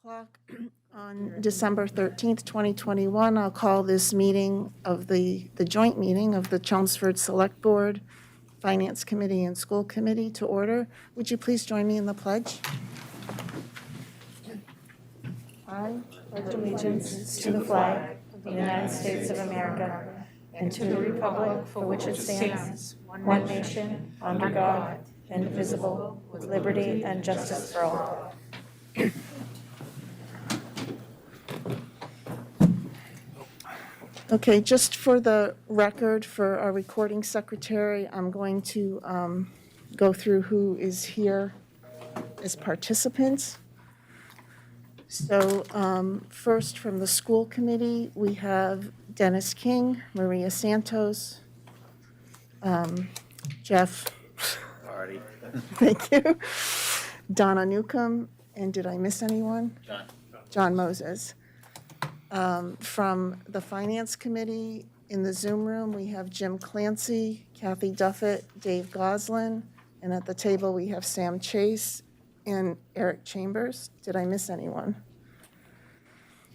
o'clock on December 13th, 2021. I'll call this meeting of the joint meeting of the Chelmsford Select Board, Finance Committee, and School Committee to order. Would you please join me in the pledge? I pledge allegiance to the flag of the United States of America and to the republic for which it stands, one nation, under God, indivisible, with liberty and justice for all. Okay, just for the record, for our recording secretary, I'm going to go through who is here as participants. So first, from the school committee, we have Dennis King, Maria Santos, Jeff. Already. Thank you. Donna Newcomb, and did I miss anyone? John Moses. From the Finance Committee, in the Zoom room, we have Jim Clancy, Kathy Duffett, Dave Goslin, and at the table, we have Sam Chase and Eric Chambers. Did I miss anyone?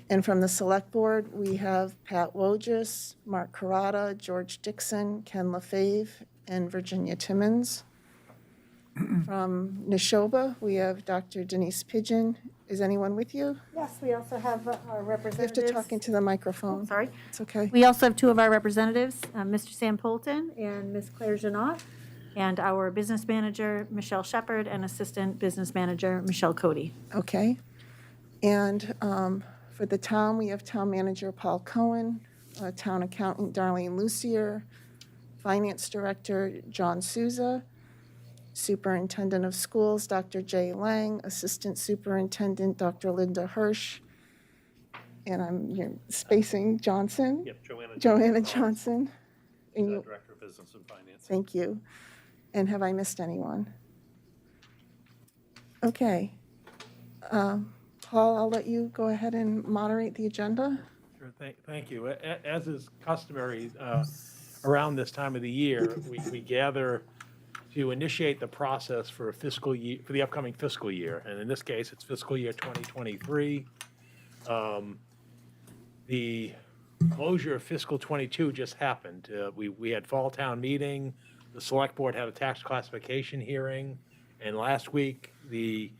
And from the Select Board, we have Pat Wojcik, Mark Carrata, George Dixon, Ken LaFave, and Virginia Timmons. From Neshoba, we have Dr. Denise Pigeon. Is anyone with you? Yes, we also have our You have representatives. to talk into the microphone. Sorry. It's okay. We also have two of our representatives, Mr. Sam Polton and Ms. Claire Janot, and our business manager, Michelle Shepard, and assistant business manager, Michelle Cody. Okay. And for the town, we have Town Manager Paul Cohen, Town Accountant Darlene Lucier, Finance Director John Souza, Superintendent of Schools Dr. Jay Lang, Assistant Superintendent Dr. Linda Hirsch, and I'm spacing Johnson. Yep, Joanna Johnson. And you, Director of Business and Finance. thank you. And have I missed anyone? Okay. Paul, I'll let you go ahead and moderate the agenda. Sure, thank you. As is customary around this time of the year, we gather to initiate the process for fiscal year, for the upcoming fiscal year. And in this case, it's fiscal year 2023. The closure of fiscal 22 just happened. We had fall town meeting. The select board had a tax classification hearing. And last week, the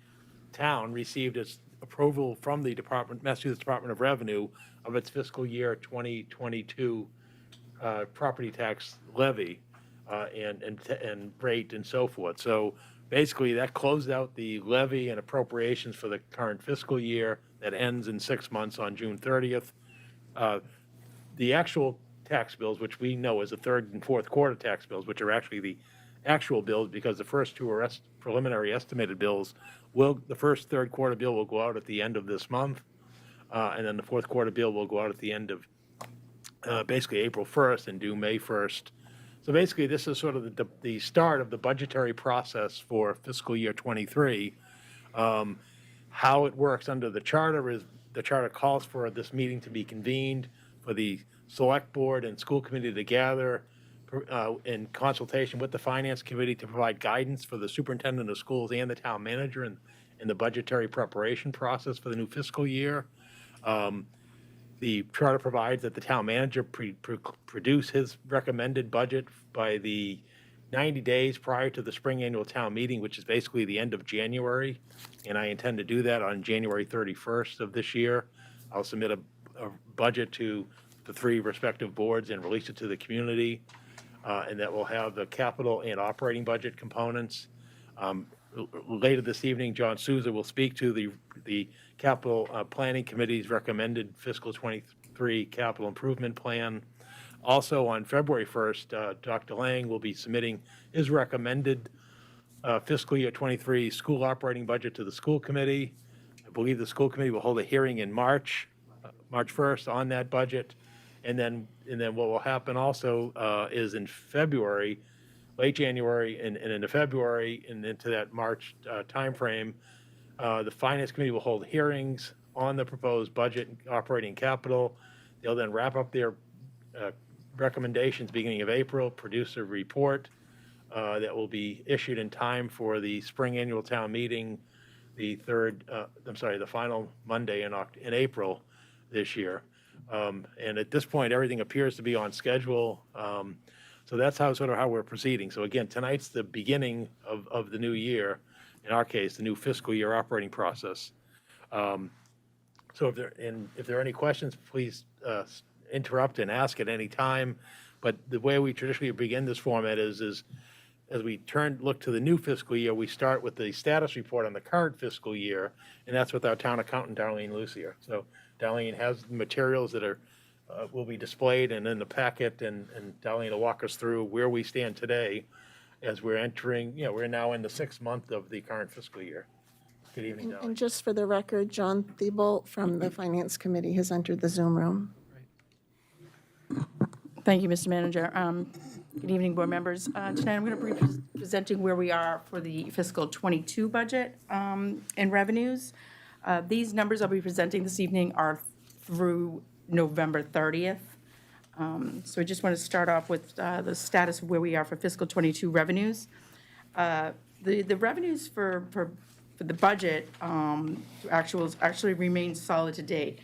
town received its approval from the Massachusetts Department of Revenue of its fiscal year 2022 property tax levy and rate and so forth. So basically, that closed out the levy and appropriations for the current fiscal year that ends in 6 months on June 30th. The actual tax bills, which we know as the third and fourth quarter tax bills, which are actually the actual bills because the first two are preliminary estimated bills, the first third quarter bill will go out at the end of this month, and then the fourth quarter bill will go out at the end of basically April 1st and due May 1st. So basically, this is sort of the start of the budgetary process for fiscal year 23. How it works under the charter is the charter calls for this meeting to be convened for the select board and school committee to gather in consultation with the finance committee to provide guidance for the superintendent of schools and the town manager in the budgetary preparation process for the new fiscal year. The charter provides that the town manager produce his recommended budget by the 90 days prior to the spring annual town meeting, which is basically the end of January. And I intend to do that on January 31st of this year. I'll submit a budget to the three respective boards and release it to the community. And that will have the capital and operating budget components. Later this evening, John Souza will speak to the capital planning committee's recommended fiscal 23 capital improvement plan. Also on February 1st, Dr. Lang will be submitting his recommended fiscal year 23 school operating budget to the school committee. I believe the school committee will hold a hearing in March 1st on that budget. And then what will happen also is in February, late January and into February and into that March timeframe, the Finance Committee will hold hearings on the proposed budget, operating capital. They'll then wrap up their recommendations beginning of April, produce a report that will be issued in time for the spring annual town meeting the final Monday in April this year. And at this point, everything appears to be on schedule. So that's how we're proceeding. So again, tonight's the beginning of the new year, in our case, the new fiscal year operating process. So if there are any questions, please interrupt and ask at any time. But the way we traditionally begin this format is as we look to the new fiscal year, we start with the status report on the current fiscal year, and that's with our town accountant, Darlene Lucier. So Darlene has the materials that will be displayed and in the packet, and Darlene will walk us through where we stand today as we're entering, we're now in the 6th month of the current fiscal year. Good evening, Darlene. And just for the record, John Thibault from the Finance Committee has entered the Zoom room. Thank you, Mr. Manager. Good evening, board members. Tonight I'm going to be presenting where we are for the fiscal 22 budget and revenues. These numbers I'll be presenting this evening are through November 30th. So I just want to start off with the status of where we are for fiscal 22 revenues. The revenues for the budget actuals actually remain solid to date.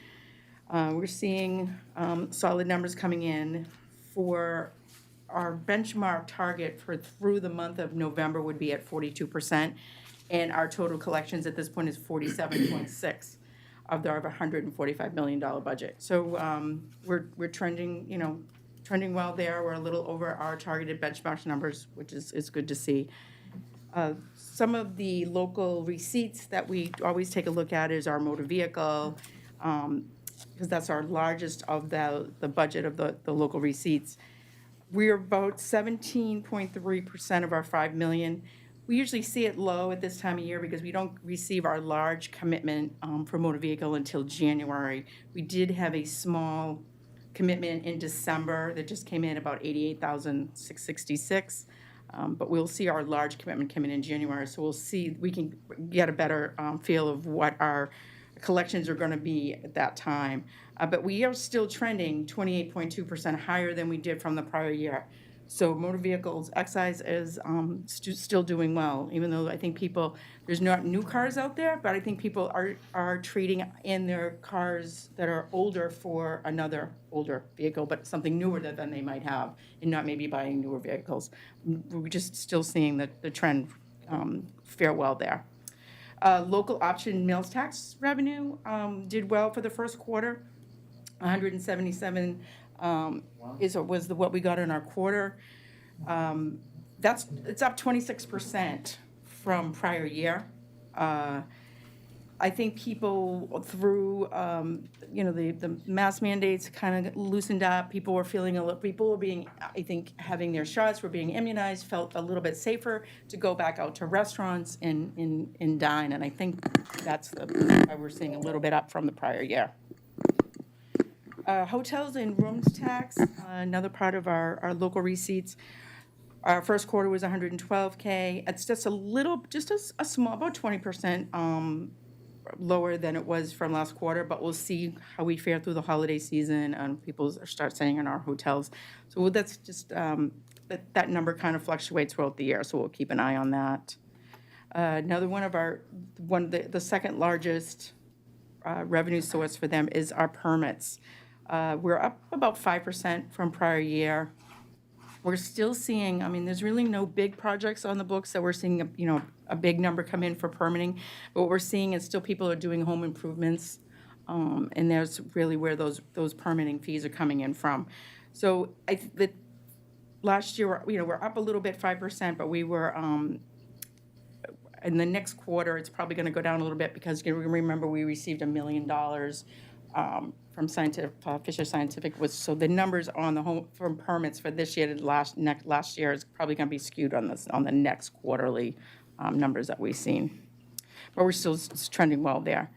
We're seeing solid numbers coming in. For our benchmark target for through the month of November would be at 42%, and our total collections at this point is 47.6 of our $145 million budget. So we're trending, trending well there. We're a little over our targeted benchmark numbers, which is good to see. Some of the local receipts that we always take a look at is our motor vehicle, because that's our largest of the budget of the local receipts. We're about 17.3% of our $5 million. We usually see it low at this time of year because we don't receive our large commitment for motor vehicle until January. We did have a small commitment in December that just came in about $88,666. But we'll see our large commitment coming in January, so we can get a better feel of what our collections are going to be at that time. But we are still trending 28.2% higher than we did from the prior year. So motor vehicles, excise is still doing well, even though I think there's not new cars out there, but I think people are trading in their cars that are older for another older vehicle, but something newer than they might have, and not maybe buying newer vehicles. We're just still seeing the trend fare well there. Local option meals tax revenue did well for the first quarter. 177 was what we got in our quarter. It's up 26% from prior year. I think people through the mask mandates kind of loosened up. People were being, I think, having their shots, were being immunized, felt a little bit safer to go back out to restaurants and dine. And I think that's why we're seeing a little bit up from the prior year. Hotels and rooms tax, another part of our local receipts. Our first quarter was $112K. It's just a small, about 20% lower than it was from last quarter, but we'll see how we fare through the holiday season and people start staying in our hotels. So that's just, that number kind of fluctuates throughout the year, so we'll keep an eye on that. Another the second largest revenue source for them is our permits. We're up about 5% from prior year. We're still seeing, there's really no big projects on the books that we're seeing, a big number come in for permitting. But what we're seeing is still people are doing home improvements, and there's really where those permitting fees are coming in from. So last year, we're up a little bit, 5%, but we were, in the next quarter, it's probably going to go down a little bit because remember we received $1 million from Fisher Scientific. So the numbers on the home from permits for this year to last year is probably going to be skewed on the next quarterly numbers that we've seen. But we're still trending well there.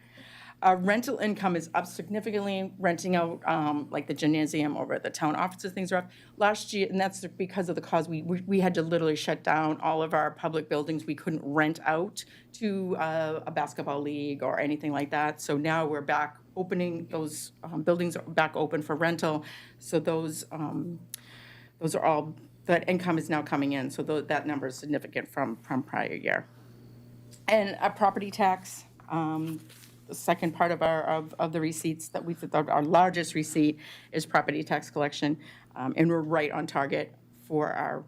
Rental income is up significantly, renting out like the gymnasium over at the town offices, things are up. Last year, and that's because of the cause, we had to literally shut down all of our public buildings. We couldn't rent out to a basketball league or anything like that. So now we're back opening, those buildings are back open for rental. So those are all, that income is now coming in. So that number is significant from prior year. And a property tax, The second part of the receipts that we thought our largest receipt is property tax collection, and we're right on target for our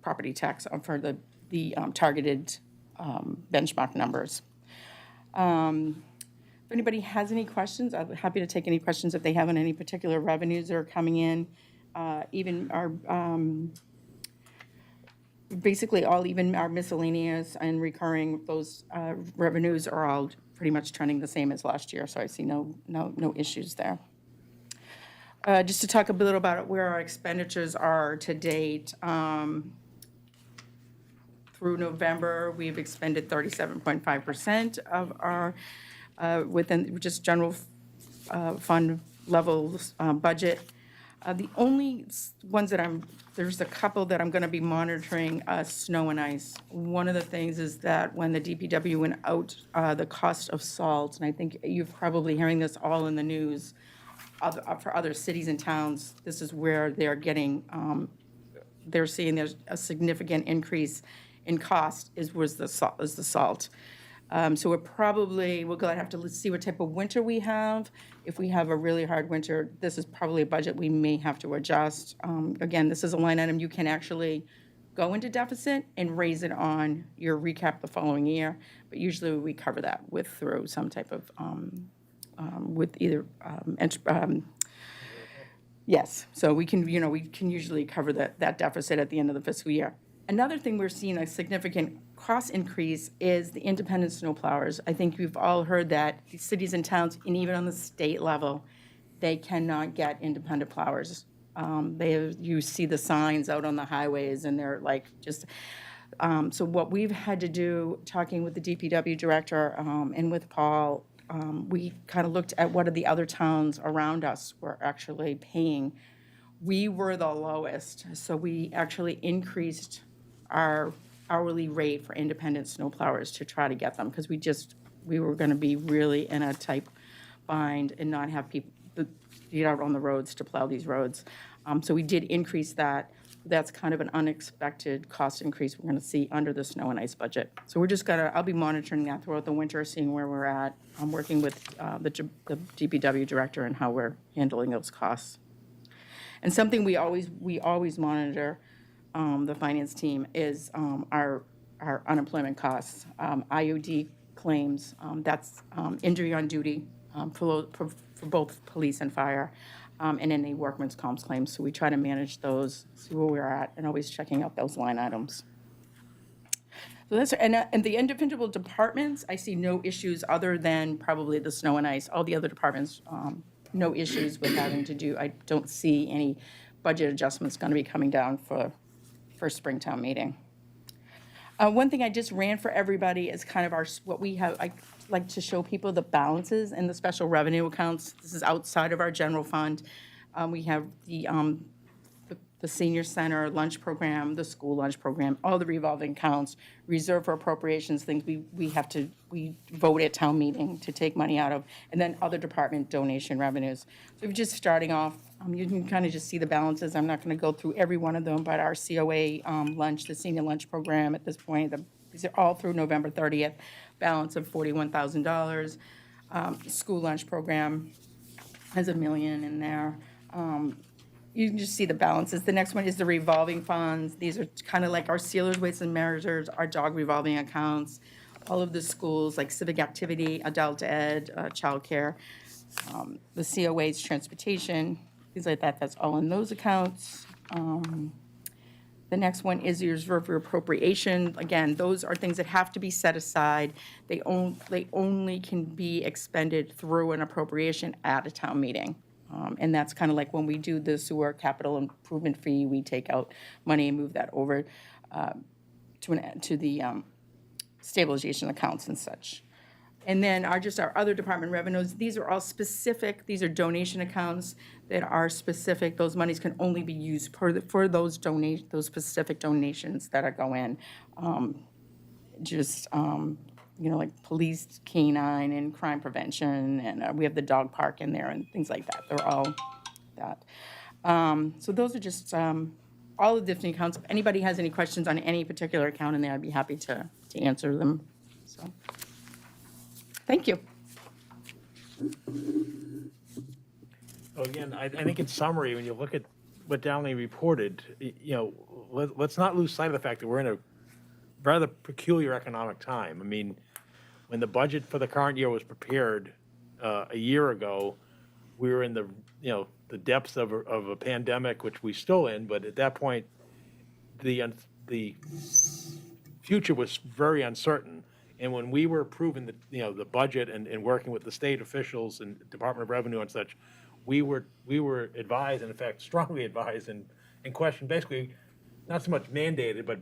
property tax for the targeted benchmark numbers. If anybody has any questions, I'm happy to take any questions if they have on any particular revenues that are coming in. Even our basically even our miscellaneous and recurring, those revenues are all pretty much trending the same as last year, so I see no issues there. Just to talk a little about where our expenditures are to date. Through November, we've expended 37.5% of our within just general fund level budget. The only ones that there's a couple that I'm going to be monitoring, snow and ice. One of the things is that when the DPW went out, the cost of salt, and I think you're probably hearing this all in the news, for other cities and towns, this is where they're getting, they're seeing there's a significant increase in cost was the salt. So we're going to have to see what type of winter we have. If we have a really hard winter, this is probably a budget we may have to adjust. Again, this is a line item you can actually go into deficit and raise it on your recap the following year. But usually we cover that through some type of, with either, yes. So we can usually cover that deficit at the end of the fiscal year. Another thing we're seeing a significant cost increase is the independent snowplowers. I think you've all heard that the cities and towns, and even on the state level, they cannot get independent plowers. You see the signs out on the highways, and they're like just. So what we've had to do, talking with the DPW director and with Paul, we kind of looked at what are the other towns around us were actually paying. We were the lowest, so we actually increased our hourly rate for independent snowplowers to try to get them, because we were going to be really in a tight bind and not have people get out on the roads to plow these roads. So we did increase that. That's kind of an unexpected cost increase we're going to see under the snow and ice budget. So I'll be monitoring that throughout the winter, seeing where we're at. I'm working with the DPW director and how we're handling those costs. And something we always monitor, the finance team, is our unemployment costs, IUD claims. That's injury on duty for both police and fire, and any workman's comp claims. So we try to manage those, see where we're at, and always checking out those line items. So that's and the individual departments, I see no issues other than probably the snow and ice. All the other departments, no issues with having to do. I don't see any budget adjustments going to be coming down for Springtown meeting. One thing I just ran for everybody is kind of what we have. I like to show people the balances in the special revenue accounts. This is outside of our general fund. We have the senior center lunch program, the school lunch program, all the revolving accounts, reserve for appropriations, things we vote at town meeting to take money out of, and then other department donation revenues. So we're just starting off. You can kind of just see the balances. I'm not going to go through every one of them, but our COA lunch, the senior lunch program at this point, these are all through November 30th, balance of $41,000. School lunch program has $1 million in there. You can just see the balances. The next one is the revolving funds. These are kind of like our sealers, weights and measures, our dog revolving accounts, all of the schools like civic activity, adult ed, childcare, the COAs, transportation, things like that. That's all in those accounts. The next one is your reserve for appropriation. Again, those are things that have to be set aside. They only can be expended through an appropriation at a town meeting. And that's kind of like when we do the sewer capital improvement fee, we take out money and move that over to the stabilization accounts and such. And then our other department revenues, these are all specific. These are donation accounts that are specific. Those monies can only be used for those specific donations that go in. Like police, canine, and crime prevention, and we have the dog park in there and things like that. They're all that. So those are just all the different accounts. If anybody has any questions on any particular account in there, I'd be happy to answer them. So. Thank you. So again, I think in summary, when you look at what Downey reported, let's not lose sight of the fact that we're in a rather peculiar economic time. I mean, when the budget for the current year was prepared a year ago, we were in the depths of a pandemic, which we're still in, but at that point, the future was very uncertain. And when we were approving the budget and working with the state officials and Department of Revenue and such, we were advised, and in fact, strongly advised and questioned, basically, not so much mandated, but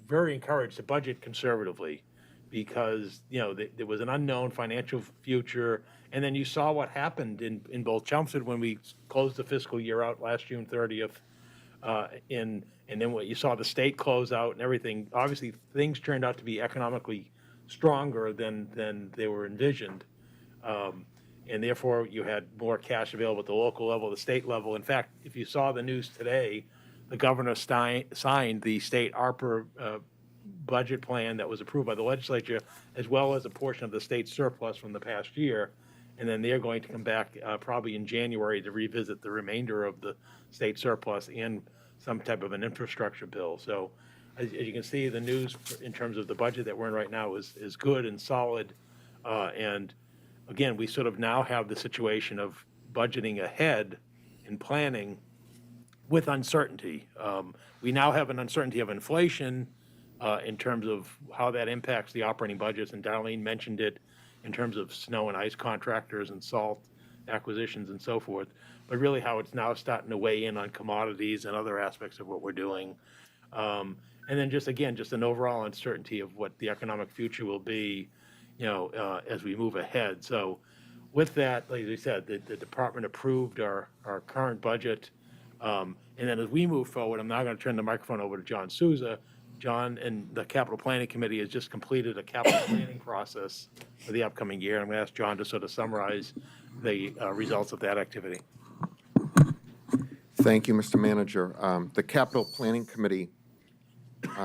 very encouraged to budget conservatively because, there was an unknown financial future. And then you saw what happened in both Chelmsford when we closed the fiscal year out last June 30th, and then what you saw the state close out and everything. Obviously, things turned out to be economically stronger than they were envisioned. And therefore, you had more cash available at the local level, the state level. In fact, if you saw the news today, the governor signed the state ARPA budget plan that was approved by the legislature, as well as a portion of the state surplus from the past year. And then they're going to come back probably in January to revisit the remainder of the state surplus and some type of an infrastructure bill. So as you can see, the news in terms of the budget that we're in right now is good and solid. And again, we sort of now have the situation of budgeting ahead and planning with uncertainty. We now have an uncertainty of inflation in terms of how that impacts the operating budgets, and Darlene mentioned it in terms of snow and ice contractors and salt acquisitions and so forth, but really how it's now starting to weigh in on commodities and other aspects of what we're doing. And then just an overall uncertainty of what the economic future will be, as we move ahead. So with that, like I said, the department approved our current budget. And then as we move forward, I'm now going to turn the microphone over to John Souza. John and the Capital Planning Committee has just completed a capital planning process for the upcoming year. I'm going to ask John to sort of summarize the results of that activity. Thank you, Mr. Manager. The Capital Planning Committee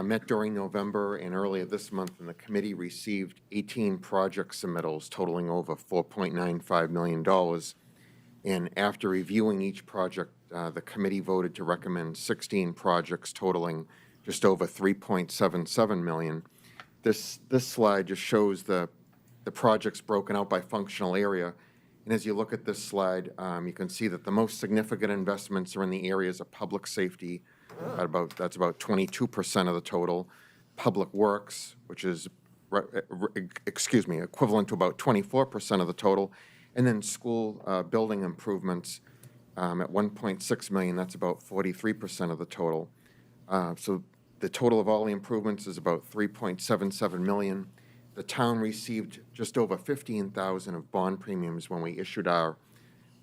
met during November and earlier this month, and the committee received 18 project submittals totaling over $4.95 million. And after reviewing each project, the committee voted to recommend 16 projects totaling just over $3.77 million. This slide just shows the projects broken out by functional area. And as you look at this slide, you can see that the most significant investments are in the areas of public safety. That's about 22% of the total. Public works, which is, equivalent to about 24% of the total. And then school building improvements at $1.6 million. That's about 43% of the total. So the total of all the improvements is about $3.77 million. The town received just over $15,000 of bond premiums when we did our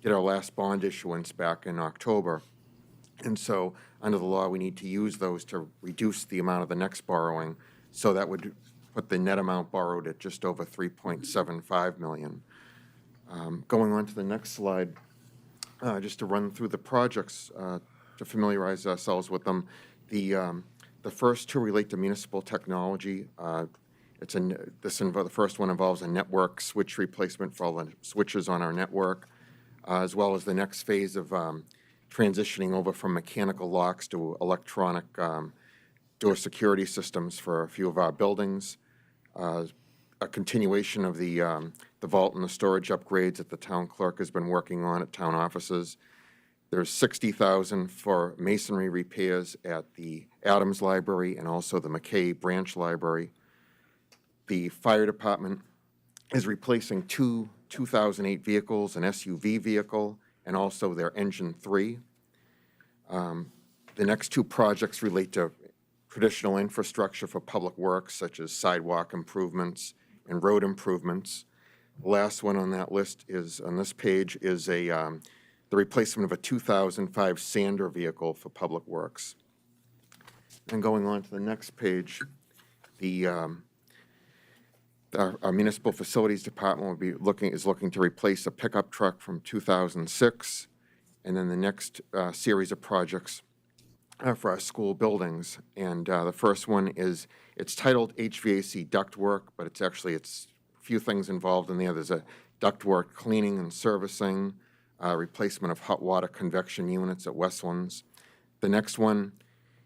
last bond issuance back in October. And so under the law, we need to use those to reduce the amount of the next borrowing. So that would put the net amount borrowed at just over $3.75 million. Going on to the next slide, just to run through the projects to familiarize ourselves with them. The first two relate to municipal technology. The first one involves a network switch replacement for all the switches on our network, as well as the next phase of transitioning over from mechanical locks to electronic door security systems for a few of our buildings. A continuation of the vault and the storage upgrades that the town clerk has been working on at town offices. There's $60,000 for masonry repairs at the Adams Library and also the McKay Branch Library. The fire department is replacing two 2008 vehicles, an SUV vehicle, and also their engine 3. The next two projects relate to traditional infrastructure for public works, such as sidewalk improvements and road improvements. The last one on that list on this page is the replacement of a 2005 Sander vehicle for public works. And going on to the next page, our municipal facilities department is looking to replace a pickup truck from 2006, and then the next series of projects for our school buildings. And the first one it's titled HVAC ductwork, but it's few things involved in there. There's a ductwork cleaning and servicing, replacement of hot water convection units at Westlands. The next one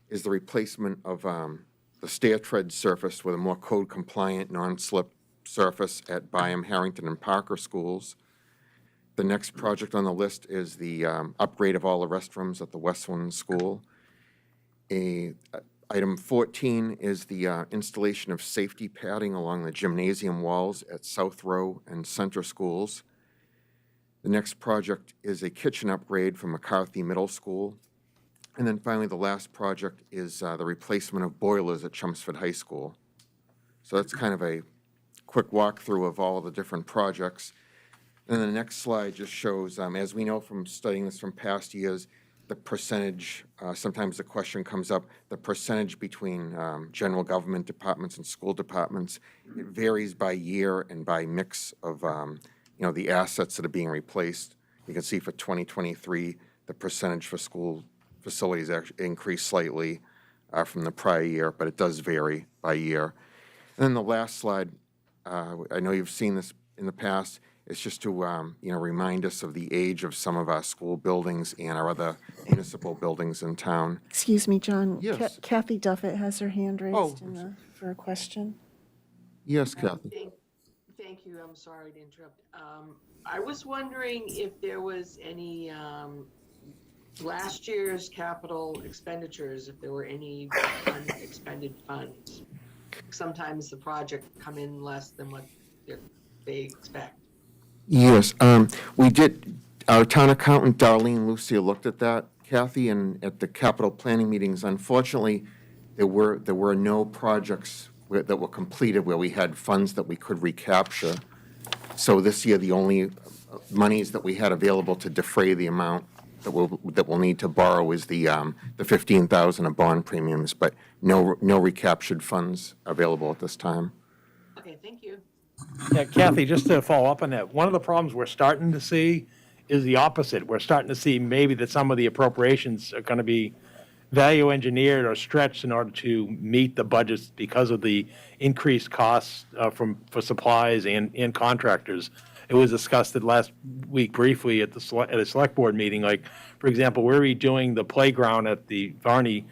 is the replacement of the stair tread surface with a more code-compliant, non-slip surface at Byam, Harrington, and Parker schools. The next project on the list is the upgrade of all the restrooms at the Westlands School. Item 14 is the installation of safety padding along the gymnasium walls at South Row and Center schools. The next project is a kitchen upgrade for McCarthy Middle School. And then finally, the last project is the replacement of boilers at Chelmsford High School. So that's kind of a quick walkthrough of all of the different projects. And the next slide just shows, as we know from studying this from past years, the percentage, sometimes the question comes up, the percentage between general government departments and school departments. It varies by year and by mix of, the assets that are being replaced. You can see for 2023, the percentage for school facilities actually increased slightly from the prior year, but it does vary by year. And then the last slide, I know you've seen this in the past. It's just to, remind us of the age of some of our school buildings and our other municipal buildings in town. Excuse me, John. Yes. Kathy Duffett has her hand Oh, raised for a question. Yes, Kathy. Thank you. I'm sorry to interrupt. I was wondering if there was any, last year's capital expenditures, if there were any unexpended funds. Sometimes the project come in less than what they expect. Yes, we did, our town accountant Darlene Lucia looked at that, Kathy, and at the capital planning meetings, unfortunately, there were no projects that were completed where we had funds that we could recapture. So this year, the only monies that we had available to defray the amount that we'll need to borrow is the $15,000 of bond premiums, but no recaptured funds available at this time. Okay, thank you. Yeah, Kathy, just to follow up on that, one of the problems we're starting to see is the opposite. We're starting to see maybe that some of the appropriations are going to be value engineered or stretched in order to meet the budgets because of the increased costs for supplies and contractors. It was discussed last week briefly at a select board meeting. Like, for example, we're redoing the playground at the Varney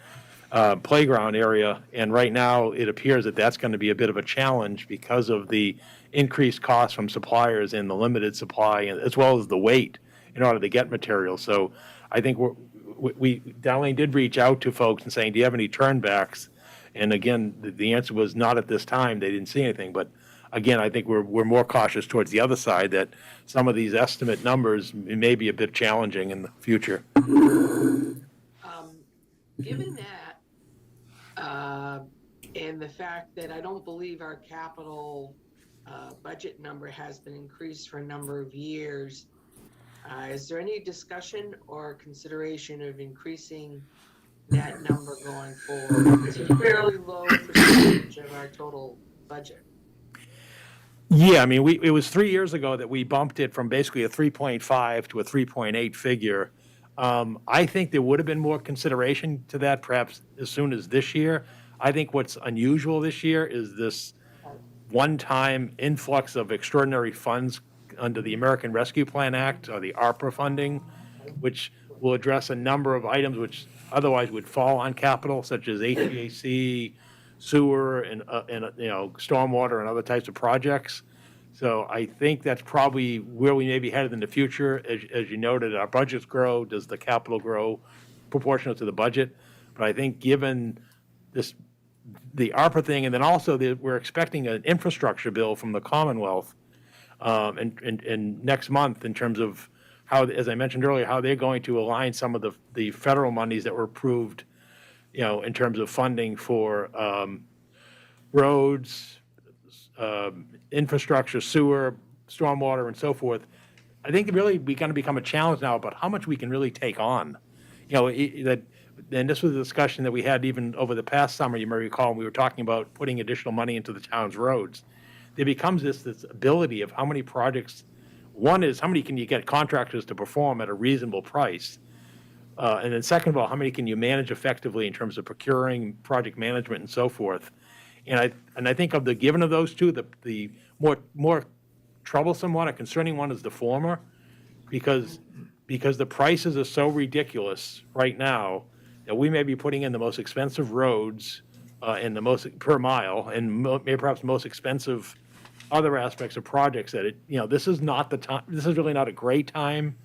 playground area, and right now it appears that that's going to be a bit of a challenge because of the increased costs from suppliers and the limited supply, as well as the weight in order to get materials. So I think Darlene did reach out to folks and saying, do you have any turnbacks? And again, the answer was not at this time. They didn't see anything. But again, I think we're more cautious towards the other side, that some of these estimate numbers may be a bit challenging in the future. Given that, and the fact that I don't believe our capital budget number has been increased for a number of years, is there any discussion or consideration of increasing that number going forward? It's a fairly low percentage of our total budget. Yeah, I mean, it was 3 years ago that we bumped it from basically a 3.5 to a 3.8 figure. I think there would have been more consideration to that perhaps as soon as this year. I think what's unusual this year is this one-time influx of extraordinary funds under the American Rescue Plan Act, or the ARPA funding, which will address a number of items which otherwise would fall on capital, such as HVAC, sewer, and stormwater and other types of projects. So I think that's probably where we may be headed in the future. As you noted, our budgets grow. Does the capital grow proportional to the budget? But I think given the ARPA thing, and then also we're expecting an infrastructure bill from the Commonwealth and next month, in terms of how, as I mentioned earlier, how they're going to align some of the federal monies that were approved, in terms of funding for roads, infrastructure, sewer, stormwater, and so forth. I think it really going to become a challenge now about how much we can really take on. And this was a discussion that we had even over the past summer, you may recall, when we were talking about putting additional money into the town's roads. There becomes this ability of how many projects, one is how many can you get contractors to perform at a reasonable price? And then second of all, how many can you manage effectively in terms of procuring, project management, and so forth? And I think of the given of those two, the more troublesome one, or concerning one is the former, because the prices are so ridiculous right now that we may be putting in the most expensive roads and the most per mile, and maybe perhaps the most expensive other aspects of projects that this is not the time, this is really not a great time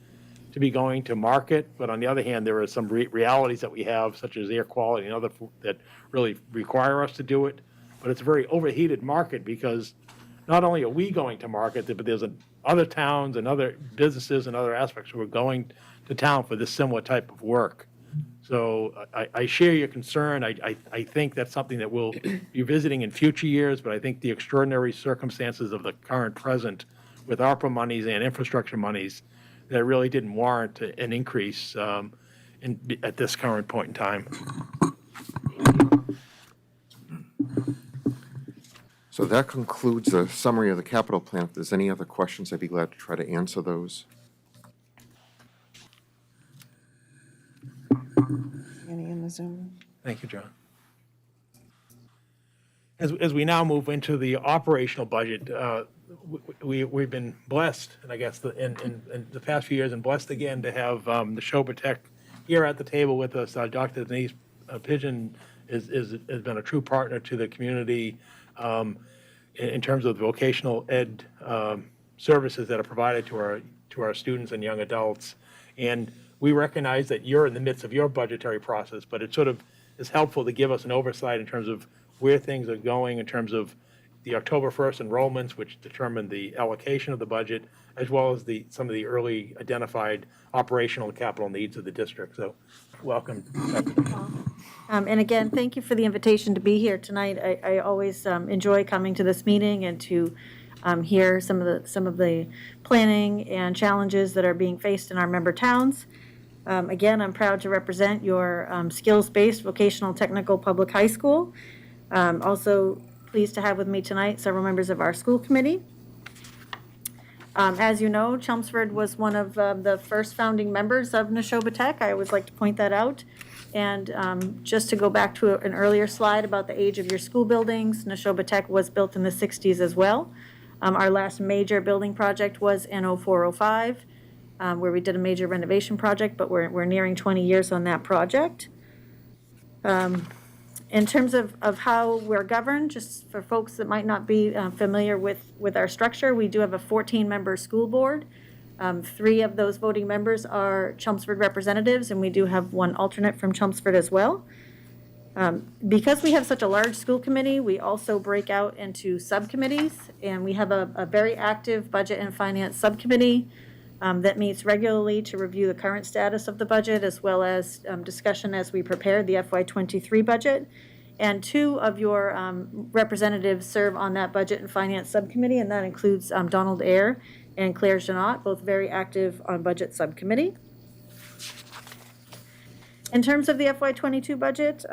to be going to market. But on the other hand, there are some realities that we have, such as air quality and other that really require us to do it. But it's a very overheated market, because not only are we going to market, but there's other towns and other businesses and other aspects who are going to town for this similar type of work. So I share your concern. I think that's something that we'll be visiting in future years, but I think the extraordinary circumstances of the current present with ARPA monies and infrastructure monies, that really didn't warrant an increase at this current point in time. So that concludes a summary of the capital plan. If there's any other questions, I'd be glad to try to answer those. Any in the Zoom room? Thank you, John. As we now move into the operational budget, we've been blessed, and I guess in the past few years, and blessed again to have the Neshoba Tech here at the table with us. Dr. Denise Pigeon has been a true partner to the community in terms of the vocational ed services that are provided to our students and young adults. And we recognize that you're in the midst of your budgetary process, but it sort of is helpful to give us an oversight in terms of where things are going in terms of the October 1st enrollments, which determine the allocation of the budget, as well as some of the early identified operational and capital needs of the district. So welcome. And again, thank you for the invitation to be here tonight. I always enjoy coming to this meeting and to hear some of the planning and challenges that are being faced in our member towns. Again, I'm proud to represent your skills-based vocational technical public high school. Also pleased to have with me tonight several members of our school committee. As you know, Chelmsford was one of the first founding members of Neshoba Tech. I always like to point that out. And just to go back to an earlier slide about the age of your school buildings, Neshoba Tech was built in the 60s as well. Our last major building project was in 0405, where we did a major renovation project, but we're nearing 20 years on that project. In terms of how we're governed, just for folks that might not be familiar with our structure, we do have a 14-member school board. 3 of those voting members are Chelmsford representatives, and we do have one alternate from Chelmsford as well. Because we have such a large school committee, we also break out into subcommittees, and we have a very active budget and finance subcommittee that meets regularly to review the current status of the budget, as well as discussion as we prepare the FY23 budget. And 2 of your representatives serve on that budget and finance subcommittee, and that includes Donald Eyre and Claire Janot, both very active on budget subcommittee. In terms of the FY22 budget,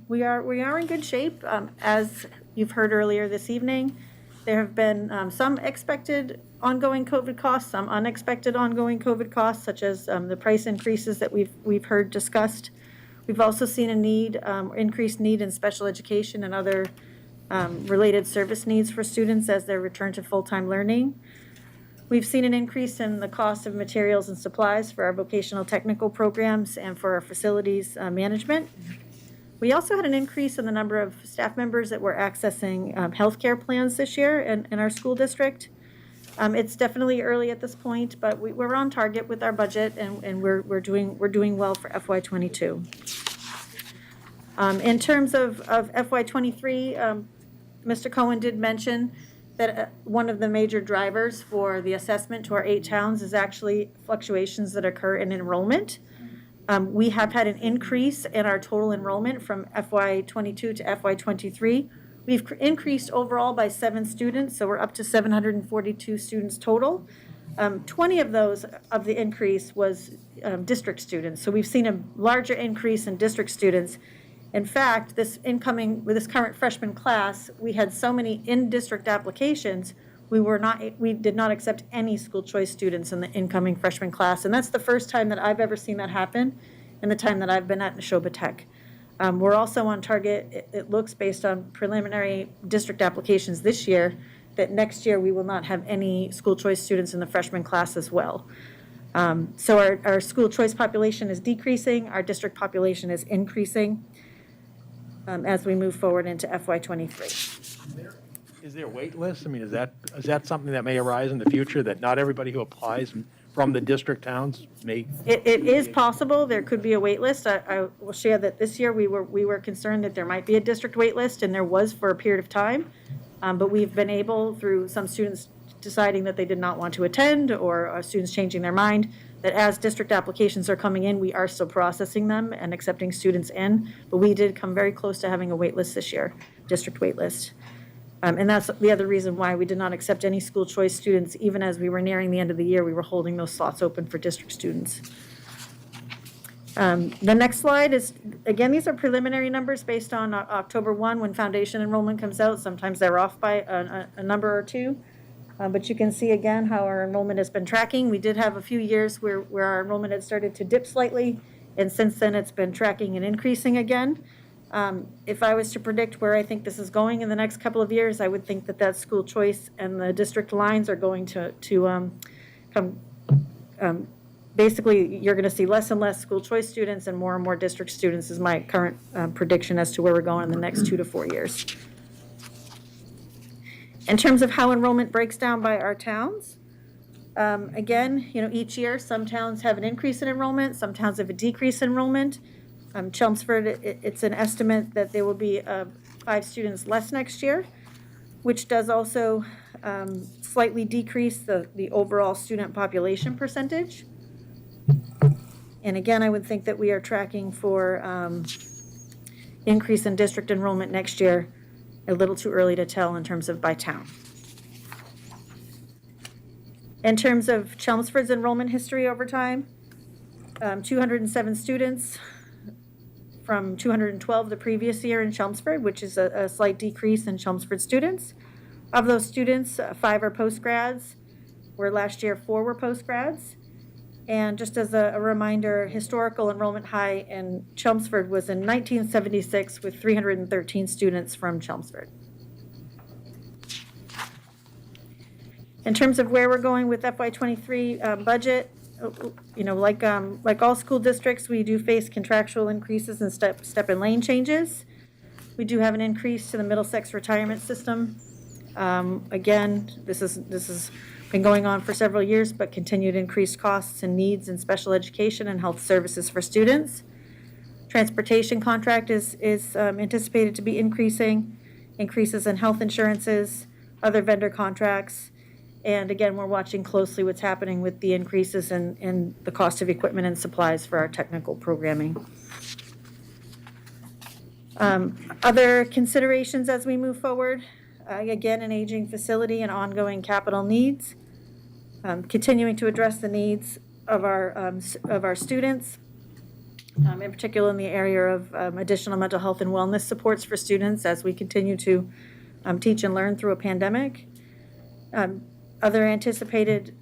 we are in good shape. As you've heard earlier this evening, there have been some expected ongoing COVID costs, some unexpected ongoing COVID costs, such as the price increases that we've heard discussed. We've also seen increased need in special education and other related service needs for students as they return to full-time learning. We've seen an increase in the cost of materials and supplies for our vocational technical programs and for our facilities management. We also had an increase in the number of staff members that were accessing healthcare plans this year in our school district. It's definitely early at this point, but we're on target with our budget, and we're doing well for FY22. In terms of FY23, Mr. Cohen did mention that one of the major drivers for the assessment to our 8 towns is actually fluctuations that occur in enrollment. We have had an increase in our total enrollment from FY22 to FY23. We've increased overall by 7 students, so we're up to 742 students total. 20 of those of the increase was district students, so we've seen a larger increase in district students. In fact, with this current freshman class, we had so many in-district applications, we did not accept any school choice students in the incoming freshman class, and that's the first time that I've ever seen that happen in the time that I've been at Neshoba Tech. We're also on target, it looks based on preliminary district applications this year, that next year we will not have any school choice students in the freshman class as well. So our school choice population is decreasing, our district population is increasing as we move forward into FY '23. Is there a wait list? I mean, is that something that may arise in the future, that not everybody who applies from the district towns may? It is possible, there could be a wait list. I will share that this year, we were concerned that there might be a district wait list, and there was for a period of time. But we've been able, through some students deciding that they did not want to attend, or students changing their mind, that as district applications are coming in, we are still processing them and accepting students in. But we did come very close to having a wait list this year, district wait list. And that's the other reason why we did not accept any school choice students. Even as we were nearing the end of the year, we were holding those slots open for district students. The next slide is, again, these are preliminary numbers based on October 1 when foundation enrollment comes out. Sometimes they're off by a number or two. But you can see again how our enrollment has been tracking. We did have a few years where our enrollment had started to dip slightly, and since then it's been tracking and increasing again. If I was to predict where I think this is going in the next couple of years, I would think that school choice and the district lines are going to come. Basically, you're going to see less and less school choice students and more district students is my current prediction as to where we're going in the next 2 to 4 years. In terms of how enrollment breaks down by our towns, again, each year some towns have an increase in enrollment, some towns have a decrease in enrollment. Chelmsford, it's an estimate that there will be 5 students less next year, which does also slightly decrease the overall student population percentage. And again, I would think that we are tracking for increase in district enrollment next year. A little too early to tell in terms of by town. In terms of Chelmsford's enrollment history over time, 207 students from 212 the previous year in Chelmsford, which is a slight decrease in Chelmsford students. Of those students, 5 are postgrads, where last year 4 were postgrads. And just as a reminder, historical enrollment high in Chelmsford was in 1976 with 313 students from Chelmsford. In terms of where we're going with FY23 budget, like all school districts, we do face contractual increases and step and lane changes. We do have an increase to the Middlesex retirement system. Again, this is been going on for several years, but continued increased costs and needs in special education and health services for students. Transportation contract is anticipated to be increases in health insurances, other vendor contracts, and again, we're watching closely what's happening with the increases in the cost of equipment and supplies for our technical programming. Other considerations as we move forward. Again, an aging facility and ongoing capital needs, continuing to address the needs of our students, in particular in the area of additional mental health and wellness supports for students as we continue to teach and learn through a pandemic. Other anticipated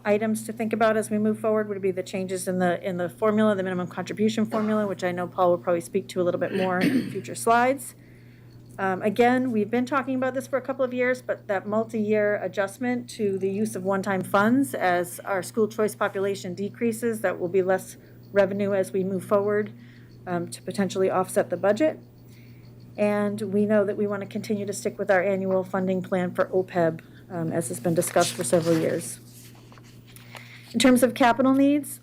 items to think about as we move forward would be the changes in the formula, the minimum contribution formula, which I know Paul will probably speak to a little bit more in future slides. Again, we've been talking about this for a couple of years, but that multi-year adjustment to the use of one-time funds as our school choice population decreases, that will be less revenue as we move forward to potentially offset the budget. And we know that we want to continue to stick with our annual funding plan for OPEB, as has been discussed for several years. In terms of capital needs,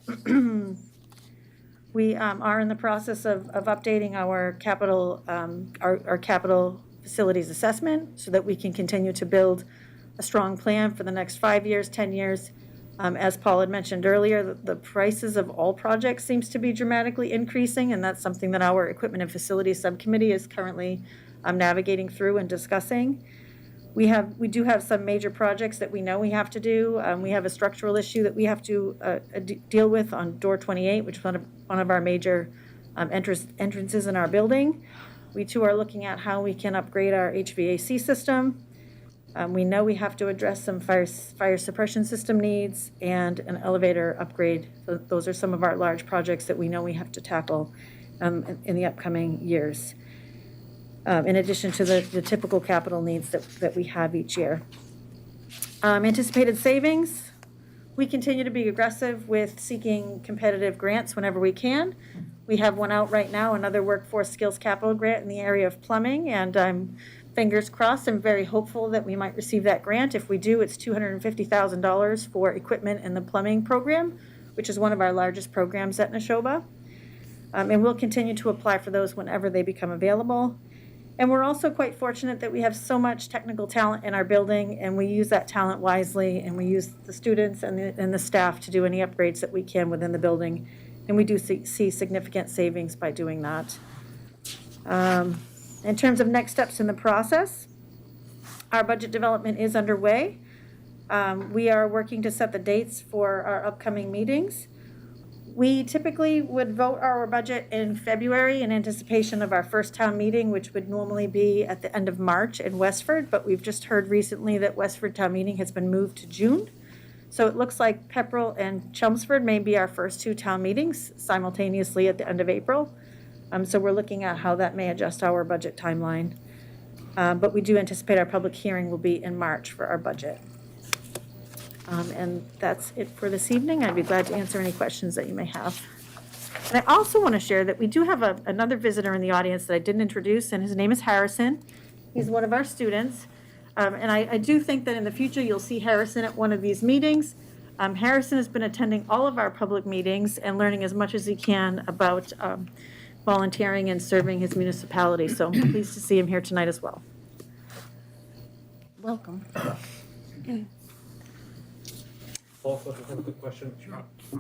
we are in the process of updating our capital facilities assessment so that we can continue to build a strong plan for the next 5 years, 10 years. As Paul had mentioned earlier, the prices of all projects seems to be dramatically increasing, and that's something that our Equipment and Facilities Subcommittee is currently navigating through and discussing. We do have some major projects that we know we have to do. We have a structural issue that we have to deal with on door 28, which is one of our major entrances in our building. We too are looking at how we can upgrade our HVAC system. We know we have to address some fire suppression system needs and an elevator upgrade. So those are some of our large projects that we know we have to tackle in the upcoming years, in addition to the typical capital needs that we have each year. Anticipated savings, we continue to be aggressive with seeking competitive grants whenever we can. We have one out right now, another workforce skills capital grant in the area of plumbing, and I'm fingers crossed, I'm very hopeful that we might receive that grant. If we do, it's $250,000 for equipment in the plumbing program, which is one of our largest programs at Neshoba. And we'll continue to apply for those whenever they become available. And we're also quite fortunate that we have so much technical talent in our building, and we use that talent wisely, and we use the students and the staff to do any upgrades that we can within the building. And we do see significant savings by doing that. In terms of next steps in the process, our budget development is underway. We are working to set the dates for our upcoming meetings. We typically would vote our budget in February in anticipation of our first town meeting, which would normally be at the end of March in Westford, but we've just heard recently that Westford town meeting has been moved to June. So it looks like Pepperell and Chelmsford may be our first two town meetings simultaneously at the end of April. So we're looking at how that may adjust our budget timeline. But we do anticipate our public hearing will be in March for our budget. And that's it for this evening. I'd be glad to answer any questions that you may have. And I also want to share that we do have another visitor in the audience that I didn't introduce, and his name is Harrison. He's one of our students. And I do think that in the future you'll see Harrison at one of these meetings. Harrison has been attending all of our public meetings and learning as much as he can about volunteering and serving his municipality. So I'm pleased to see him here tonight as well. Welcome. Paul, I have a quick question.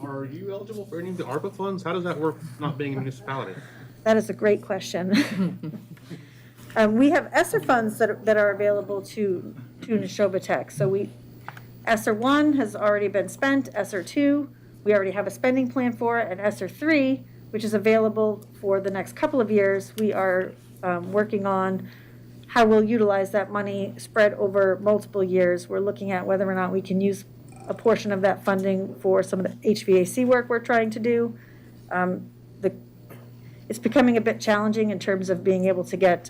Are you eligible for any of the ARPA funds? How does that work, not being a municipality? That is a great question. We have ESSER funds that are available to Neshoba Tech. So ESSER 1 has already been spent, ESSER 2, we already have a spending plan for it, and ESSER 3, which is available for the next couple of years, we are working on how we'll utilize that money spread over multiple years. We're looking at whether or not we can use a portion of that funding for some of the HVAC work we're trying to do. It's becoming a bit challenging in terms of being able to get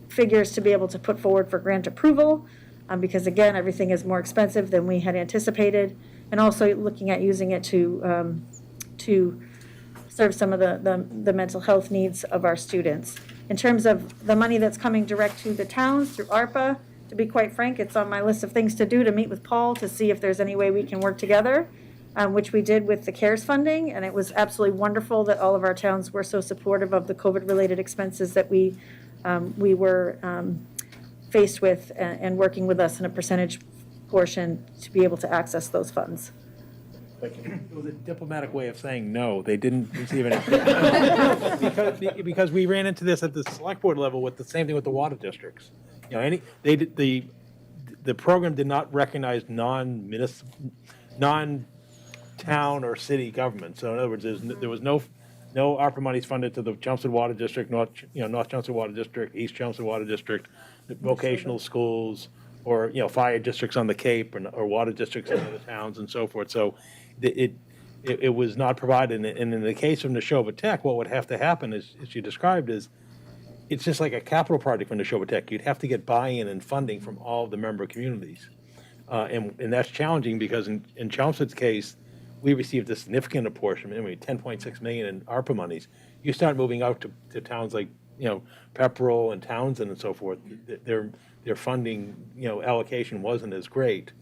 figures to be able to put forward for grant approval, because again, everything is more expensive than we had anticipated, and also looking at using it to serve some of the mental health needs of our students. In terms of the money that's coming direct to the towns through ARPA, to be quite frank, it's on my list of things to do, to meet with Paul to see if there's any way we can work together, which we did with the CARES funding, and it was absolutely wonderful that all of our towns were so supportive of the COVID-related expenses that we were faced with, and working with us in a percentage portion to be able to access those funds. It was a diplomatic way of saying no, they didn't receive any. Because we ran into this at the select board level with the same thing with the water districts. You know, the program did not recognize non-town or city government. So in other words, there was no ARPA monies funded to the Chelmsford Water District, North Chelmsford Water District, East Chelmsford Water District, vocational schools, or fire districts on the Cape, or water districts in other towns and so forth. So it was not provided. And in the case of Neshoba Tech, what would have to happen, as you described, is it's just like a capital project for Neshoba Tech. You'd have to get buy-in and funding from all of the member communities. And that's challenging because in Chelmsford's case, we received a significant apportionment, $10.6 million in ARPA monies. You start moving out to towns like, Pepperell and Townsend and so forth, their funding, allocation wasn't as great.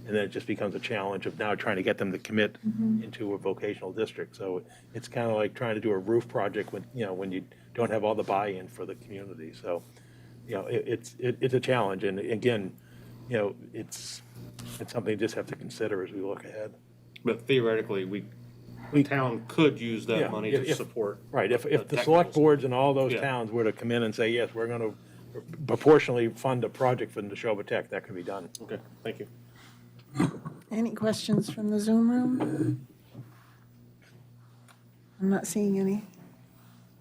And then it just becomes a challenge of now trying to get them to commit into a vocational district. So it's kind of like trying to do a roof project when you don't have all the buy-in for the community. So, it's a challenge. And again, it's something you just have to consider as we look ahead. But theoretically, the town could use that money to support. Right, if the technical select boards in all those Yeah. towns were to come in and say, yes, we're going to proportionally fund a project for Neshoba Tech, that could be done. Okay, thank you. Any questions from the Zoom room? I'm not seeing any.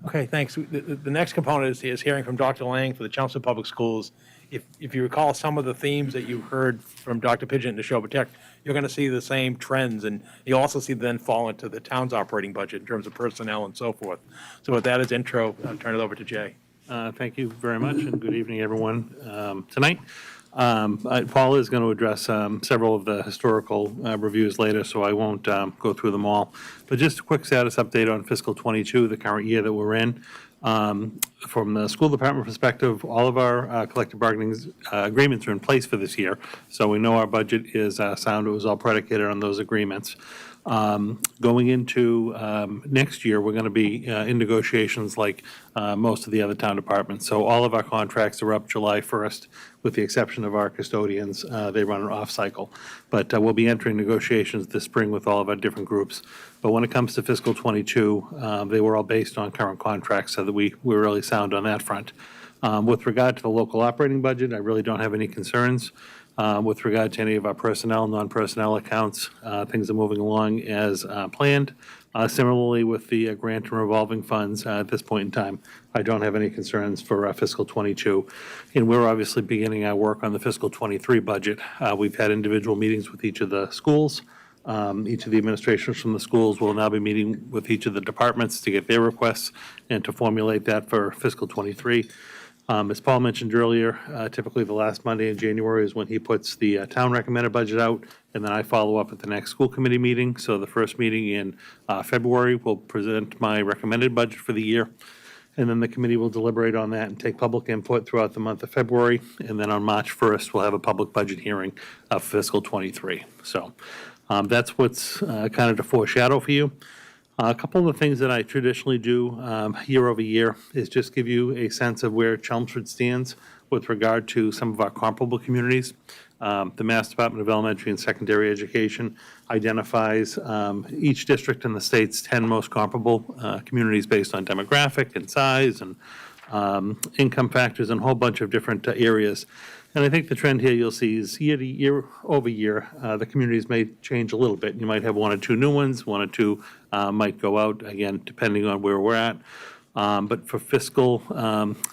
Okay, thanks. The next component is hearing from Dr. Lang for the Chelmsford Public Schools. If you recall some of the themes that you heard from Dr. Pidgeot and Neshoba Tech, you're going to see the same trends, and you'll also see them fall into the town's operating budget in terms of personnel and so forth. So with that as intro, I'll turn it over to Jay. Thank you very much, and good evening, everyone. Tonight, Paul is going to address several of the historical reviews later, so I won't go through them all. But just a quick status update on fiscal '22, the current year that we're in. From the school department perspective, all of our collective bargaining agreements are in place for this year, so we know our budget is sound. It was all predicated on those agreements. Going into next year, we're going to be in negotiations like most of the other town departments. So all of our contracts are up July 1st, with the exception of our custodians. They run an off-cycle. But we'll be entering negotiations this spring with all of our different groups. But when it comes to fiscal '22, they were all based on current contracts, so that we're really sound on that front. With regard to the local operating budget, I really don't have any concerns. With regard to any of our personnel, non-personnel accounts, things are moving along as planned. Similarly, with the grant and revolving funds, at this point in time, I don't have any concerns for fiscal '22. And we're obviously beginning our work on the fiscal '23 budget. We've had individual meetings with each of the schools. Each of the administrators from the schools will now be meeting with each of the departments to get their requests and to formulate that for fiscal '23. As Paul mentioned earlier, typically the last Monday in January is when he puts the town recommended budget out, and then I follow up at the next school committee meeting. So the first meeting in February will present my recommended budget for the year, and then the committee will deliberate on that and take public input throughout the month of February, and then on March 1st, we'll have a public budget hearing of fiscal '23. So that's what's kind of to foreshadow for you. A couple of the things that I traditionally do year over year is just give you a sense of where Chelmsford stands with regard to some of our comparable communities. The Mass Department of Elementary and Secondary Education identifies each district in the state's 10 most comparable communities based on demographic and size and income factors and a whole bunch of different areas. And I think the trend here you'll see is year over year, the communities may change a little bit. You might have one or two new ones, one or two might go out, again, depending on where we're at. But for fiscal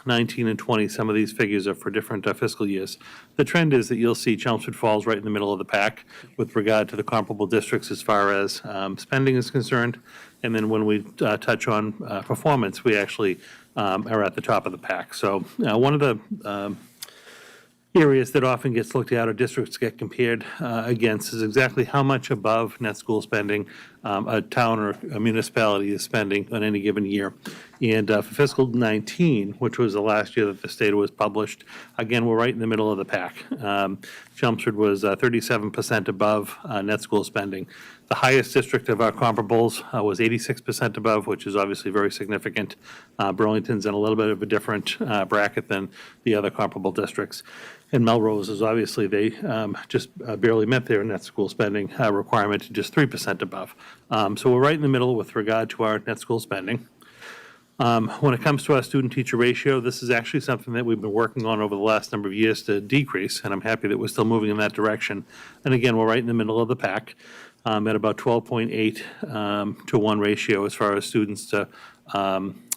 19 and 20, some of these figures are for different fiscal years. The trend is that you'll see Chelmsford falls right in the middle of the pack with regard to the comparable districts as far as spending is concerned. And then when we touch on performance, we actually are at the top of the pack. So one of the areas that often gets looked at or districts get compared against is exactly how much above net school spending a town or a municipality is spending on any given year. And for fiscal 19, which was the last year that this data was published, again, we're right in the middle of the pack. Chelmsford was 37% above net school spending. The highest district of our comparables was 86% above, which is obviously very significant. Burlington's in a little bit of a different bracket than the other comparable districts. And Melrose is obviously, they just barely met their net school spending requirement to just 3% above. So we're right in the middle with regard to our net school spending. When it comes to our student-teacher ratio, this is actually something that we've been working on over the last number of years to decrease, and I'm happy that we're still moving in that direction. And again, we're right in the middle of the pack at about 12.8 to 1 ratio as far as students to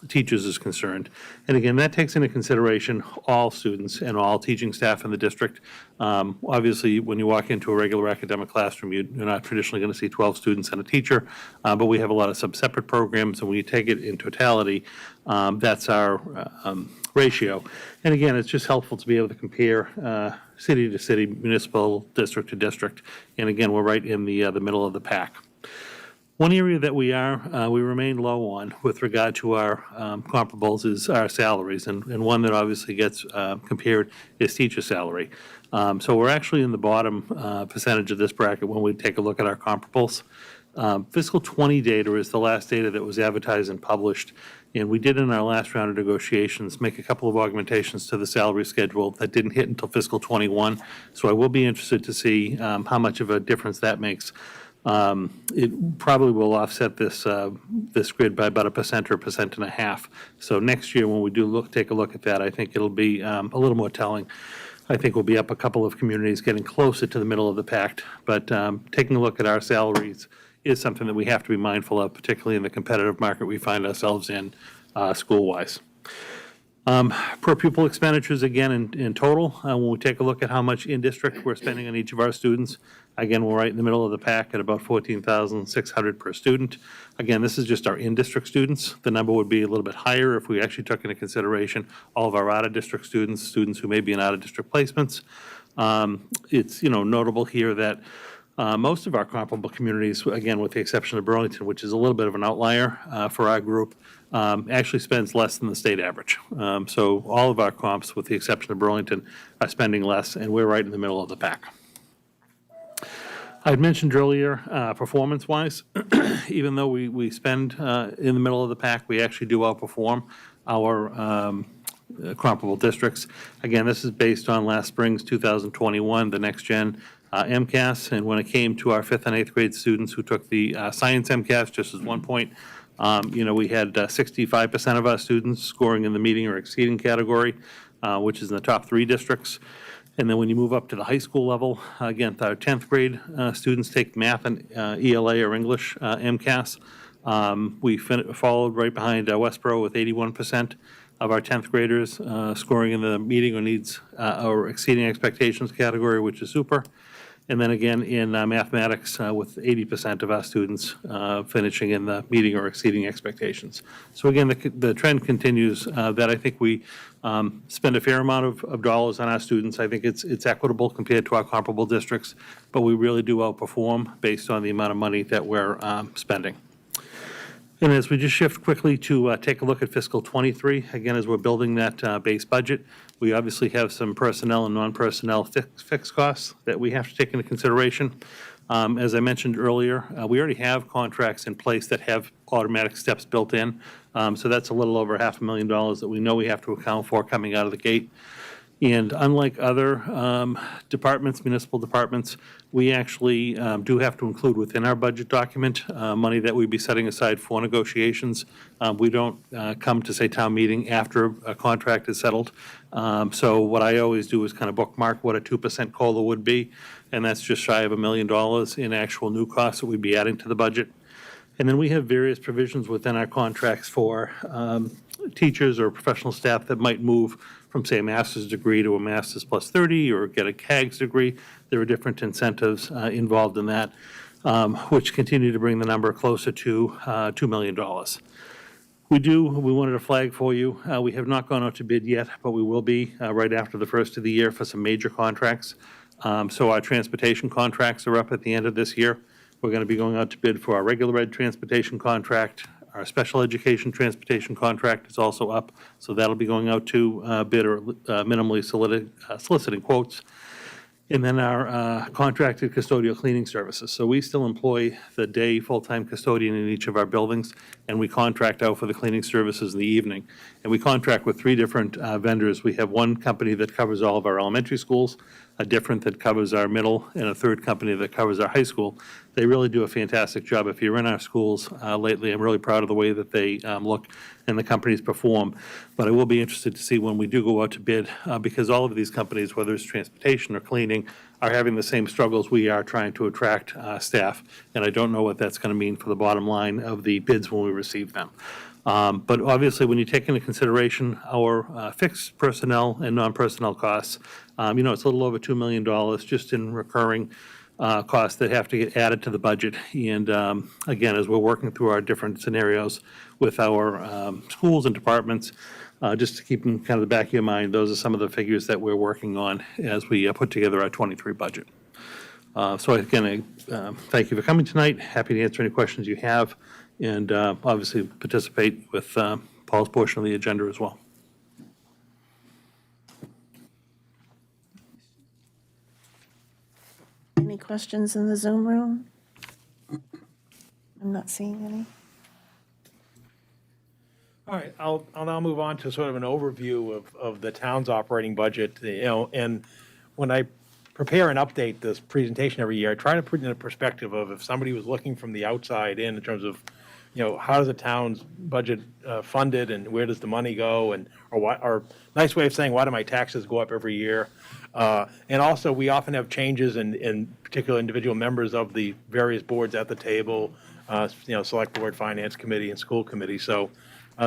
teachers is concerned. And again, that takes into consideration all students and all teaching staff in the district. Obviously, when you walk into a regular academic classroom, you're not traditionally going to see 12 students and a teacher, but we have a lot of separate programs, and when you take it in totality, that's our ratio. And again, it's just helpful to be able to compare city to city, municipal district to district. And again, we're right in the middle of the pack. One area that we remain low on with regard to our comparables is our salaries, and one that obviously gets compared is teacher salary. So we're actually in the bottom percentage of this bracket when we take a look at our comparables. Fiscal 20 data is the last data that was advertised and published, and we did in our last round of negotiations make a couple of augmentations to the salary schedule that didn't hit until fiscal 21. So I will be interested to see how much of a difference that makes. It probably will offset this this grid by about 1% or 1.5%. So next year, when we do take a look at that, I think it'll be a little more telling. I think we'll be up a couple of communities getting closer to the middle of the pack. But taking a look at our salaries is something that we have to be mindful of, particularly in the competitive market we find ourselves in school-wise. Per pupil expenditures, again, in total, when we take a look at how much in-district we're spending on each of our students, again, we're right in the middle of the pack at about $14,600 per student. Again, this is just our in-district students. The number would be a little bit higher if we actually took into consideration all of our out-of-district students, students who may be in out-of-district placements. It's, notable here that most of our comparable communities, again, with the exception of Burlington, which is a little bit of an outlier for our group, actually spends less than the state average. So all of our comps, with the exception of Burlington, are spending less, and we're right in the middle of the pack. I'd mentioned earlier, performance-wise, even though we spend in the middle of the pack, we actually do outperform our comparable districts. Again, this is based on last spring's 2021, the Next Gen MCAS, and when it came to our 5th and 8th grade students who took the science MCAS, just as one point, we had 65% of our students scoring in the meeting or exceeding category, which is in the top 3 districts. And then when you move up to the high school level, again, our 10th grade students take math and ELA or English MCAS. We followed right behind Westboro with 81% of our 10th graders scoring in the meeting or needs or exceeding expectations category, which is super. And then again, in mathematics, with 80% of our students finishing in the meeting or exceeding expectations. So again, the trend continues that I think we spend a fair amount of dollars on our students. I think it's equitable compared to our comparable districts, but we really do outperform based on the amount of money that we're spending. And as we just shift quickly to take a look at fiscal '23, again, as we're building that base budget, we obviously have some personnel and non-personnel fixed costs that we have to take into consideration. As I mentioned earlier, we already have contracts in place that have automatic steps built in. So that's a little over $500,000 that we know we have to account for coming out of the gate. And unlike other departments, municipal departments, we actually do have to include within our budget document money that we'd be setting aside for negotiations. We don't come to, say, town meeting after a contract is settled. So what I always do is kind of bookmark what a 2% COLA would be, and that's just shy of $1 million in actual new costs that we'd be adding to the budget. And then we have various provisions within our contracts for teachers or professional staff that might move from, say, a master's degree to a master's plus 30 or get a CAGS degree. There are different incentives involved in that, which continue to bring the number closer to $2 million. We wanted to flag for you, we have not gone out to bid yet, but we will be right after the first of the year for some major contracts. So our transportation contracts are up at the end of this year. We're going to be going out to bid for our regular ed transportation contract. Our special education transportation contract is also up, so that'll be going out to bid or minimally soliciting quotes. And then our contracted custodial cleaning services. So we still employ the day full-time custodian in each of our buildings, and we contract out for the cleaning services in the evening. And we contract with 3 different vendors. We have one company that covers all of our elementary schools, a different that covers our middle, and a third company that covers our high school. They really do a fantastic job. If you're in our schools lately, I'm really proud of the way that they look and the companies perform. But I will be interested to see when we do go out to bid, because all of these companies, whether it's transportation or cleaning, are having the same struggles we are trying to attract staff. And I don't know what that's going to mean for the bottom line of the bids when we receive them. But obviously, when you take into consideration our fixed personnel and non-personnel costs, it's a little over $2 million just in recurring costs that have to get added to the budget. And again, as we're working through our different scenarios with our schools and departments, just to keep in kind of the back of your mind, those are some of the figures that we're working on as we put together our '23 budget. So again, thank you for coming tonight. Happy to answer any questions you have, and obviously participate with Paul's portion of the agenda as well. Any questions in the Zoom room? I'm not seeing any. All right, I'll now move on to sort of an overview of the town's operating budget, and when I prepare and update this presentation every year, I try to put it in a perspective of if somebody was looking from the outside in terms of, how does the town's budget funded and where does the money go, or nice way of saying, why do my taxes go up every year? And also, we often have changes in particular individual members of the various boards at the table. Select Board, Finance Committee, and School Committee. So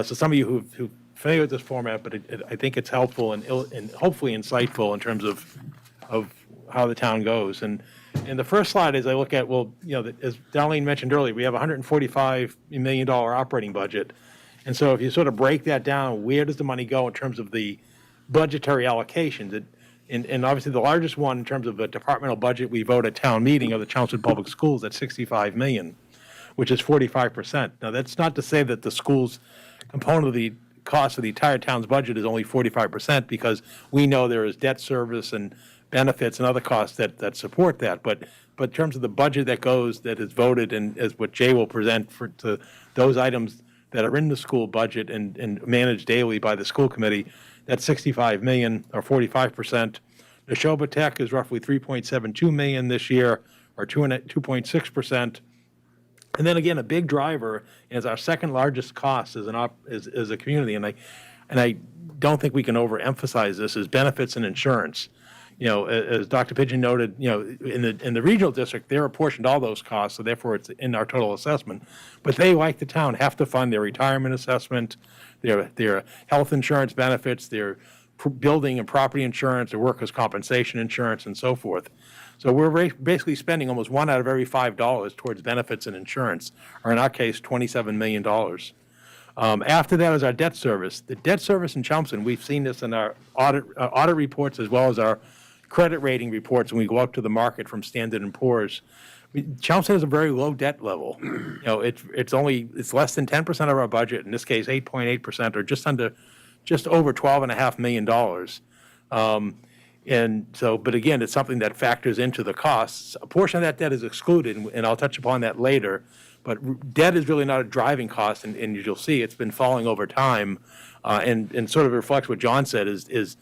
some of you who familiar with this format, but I think it's helpful and hopefully insightful in terms of how the town goes. And the first slide is I look at, as Darlene mentioned earlier, we have a $145 million operating budget. And so if you sort of break that down, where does the money go in terms of the budgetary allocations? And obviously the largest one in terms of the departmental budget we vote at town meeting of the Chelmsford Public Schools at $65 million, which is 45%. Now, that's not to say that the school's component of the cost of the entire town's budget is only 45%, because we know there is debt service and benefits and other costs that support that. But in terms of the budget that is voted, and as what Jay will present to those items that are in the school budget and managed daily by the school committee, that's $65 million, or 45%. Neshoba Tech is roughly $3.72 million this year, or 2.6%. And then again, a big driver is our second largest cost as a community, and I don't think we can overemphasize this, is benefits and insurance. As Dr. Pidgeon noted, in the regional district, they're apportioned all those costs, so therefore it's in our total assessment. But they, like the town, have to fund their retirement assessment, their health insurance benefits, their building and property insurance, their workers' compensation insurance, and so forth. So we're basically spending almost $1 out of every $5 towards benefits and insurance, or in our case, $27 million. After that is our debt service. The debt service in Chelmsford, we've seen this in our audit reports as well as our credit rating reports when we go out to the market from Standard & Poor's. Chelmsford has a very low debt level. It's less than 10% of our budget, in this case 8.8%, or just over $12.5 million. And so, but again, it's something that factors into the costs. A portion of that debt is excluded, and I'll touch upon that later. But debt is really not a driving cost, and you'll see it's been falling over time, and sort of reflects what John said, is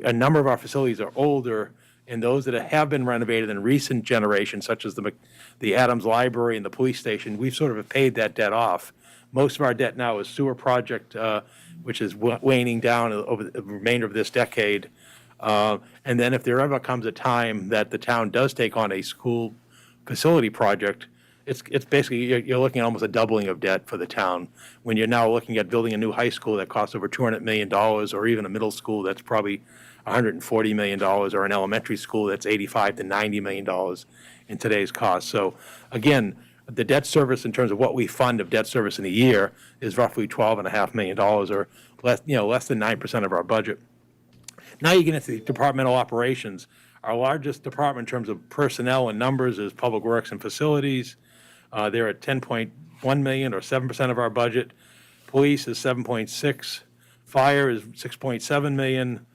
a number of our facilities are older, and those that have been renovated in recent generations, such as the Adams Library and the police station, we've sort of paid that debt off. Most of our debt now is sewer project, which is waning down over the remainder of this decade. And then if there ever comes a time that the town does take on a school facility project, it's basically, you're looking at almost a doubling of debt for the town. When you're now looking at building a new high school that costs over $200 million, or even a middle school that's probably $140 million, or an elementary school that's $85 to $90 million in today's cost. So again, the debt service in terms of what we fund of debt service in a year is roughly $12.5 million, or less than 9% of our budget. Now you get into the Departmental Operations. Our largest department in terms of personnel and numbers is Public Works and Facilities. They're at $10.1 million, or 7% of our budget. Police is 7.6. Fire is 6.7 million.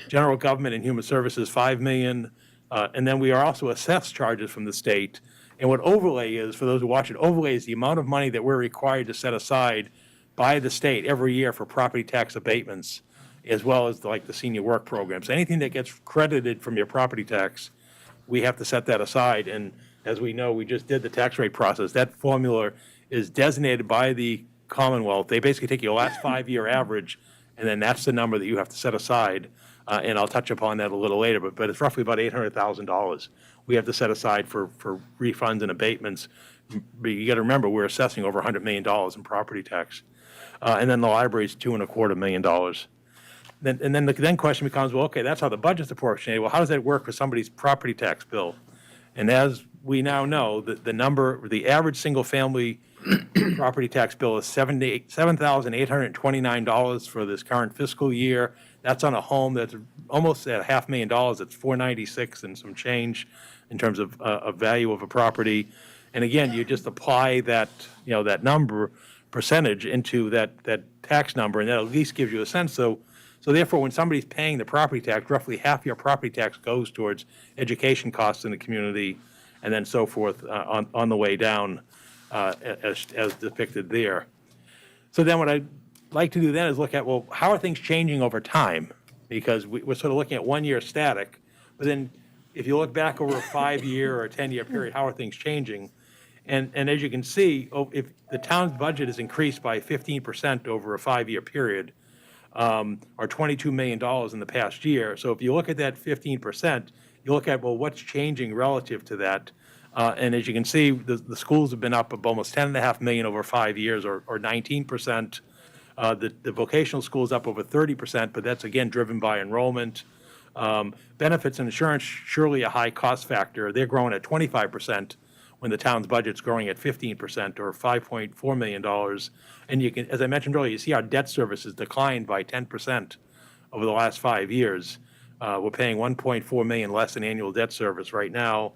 General Government and Human Services, 5 million. And then we are also assessed charges from the state. And what overlay is, for those who watch it, overlay is the amount of money that we're required to set aside by the state every year for property tax abatements, as well as the senior work program. So anything that gets credited from your property tax, we have to set that aside. And as we know, we just did the tax rate process. That formula is designated by the Commonwealth. They basically take your last 5-year average, and then that's the number that you have to set aside. And I'll touch upon that a little later, but it's roughly about $800,000 we have to set aside for refunds and abatements. But you got to remember, we're assessing over $100 million in property tax. And then the library's $2.25 million. And then the question becomes, well, okay, that's how the budget's apportioned. Well, how does that work for somebody's property tax bill? And as we now know, the average single-family property tax bill is $7,829 for this current fiscal year. That's on a home that's almost at $500,000. It's $496 and some change in terms of value of a property. And again, you just apply that number percentage into that tax number, and that at least gives you a sense. So therefore, when somebody's paying the property tax, roughly half your property tax goes towards education costs in the community, and then so forth on the way down, as depicted there. So then what I'd like to do then is look at, well, how are things changing over time? Because we're sort of looking at 1 year static, but then if you look back over a 5-year or a 10-year period, how are things changing? And as you can see, if the town's budget is increased by 15% over a 5-year period, or $22 million in the past year. So if you look at that 15%, you look at, well, what's changing relative to that? And as you can see, the schools have been up of almost 10.5 million over 5 years, or 19%. The vocational school is up over 30%, but that's again driven by enrollment. Benefits and insurance, surely a high cost factor. They're growing at 25% when the town's budget's growing at 15%, or $5.4 million. And you can, as I mentioned earlier, you see our debt service has declined by 10% over the last 5 years. We're paying $1.4 million less in annual debt service right now.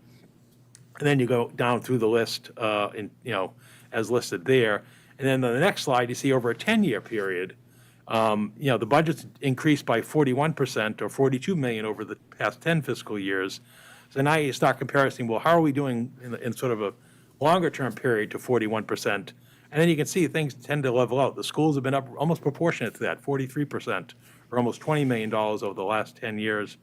And then you go down through the list, as listed there. And then on the next slide, you see over a 10-year period, the budget's increased by 41%, or $42 million over the past 10 fiscal years. So now you start comparing, well, how are we doing in sort of a longer-term period to 41%? And then you can see things tend to level out. The schools have been up almost proportionate to that, 43%, or almost $20 million over the last 10 years.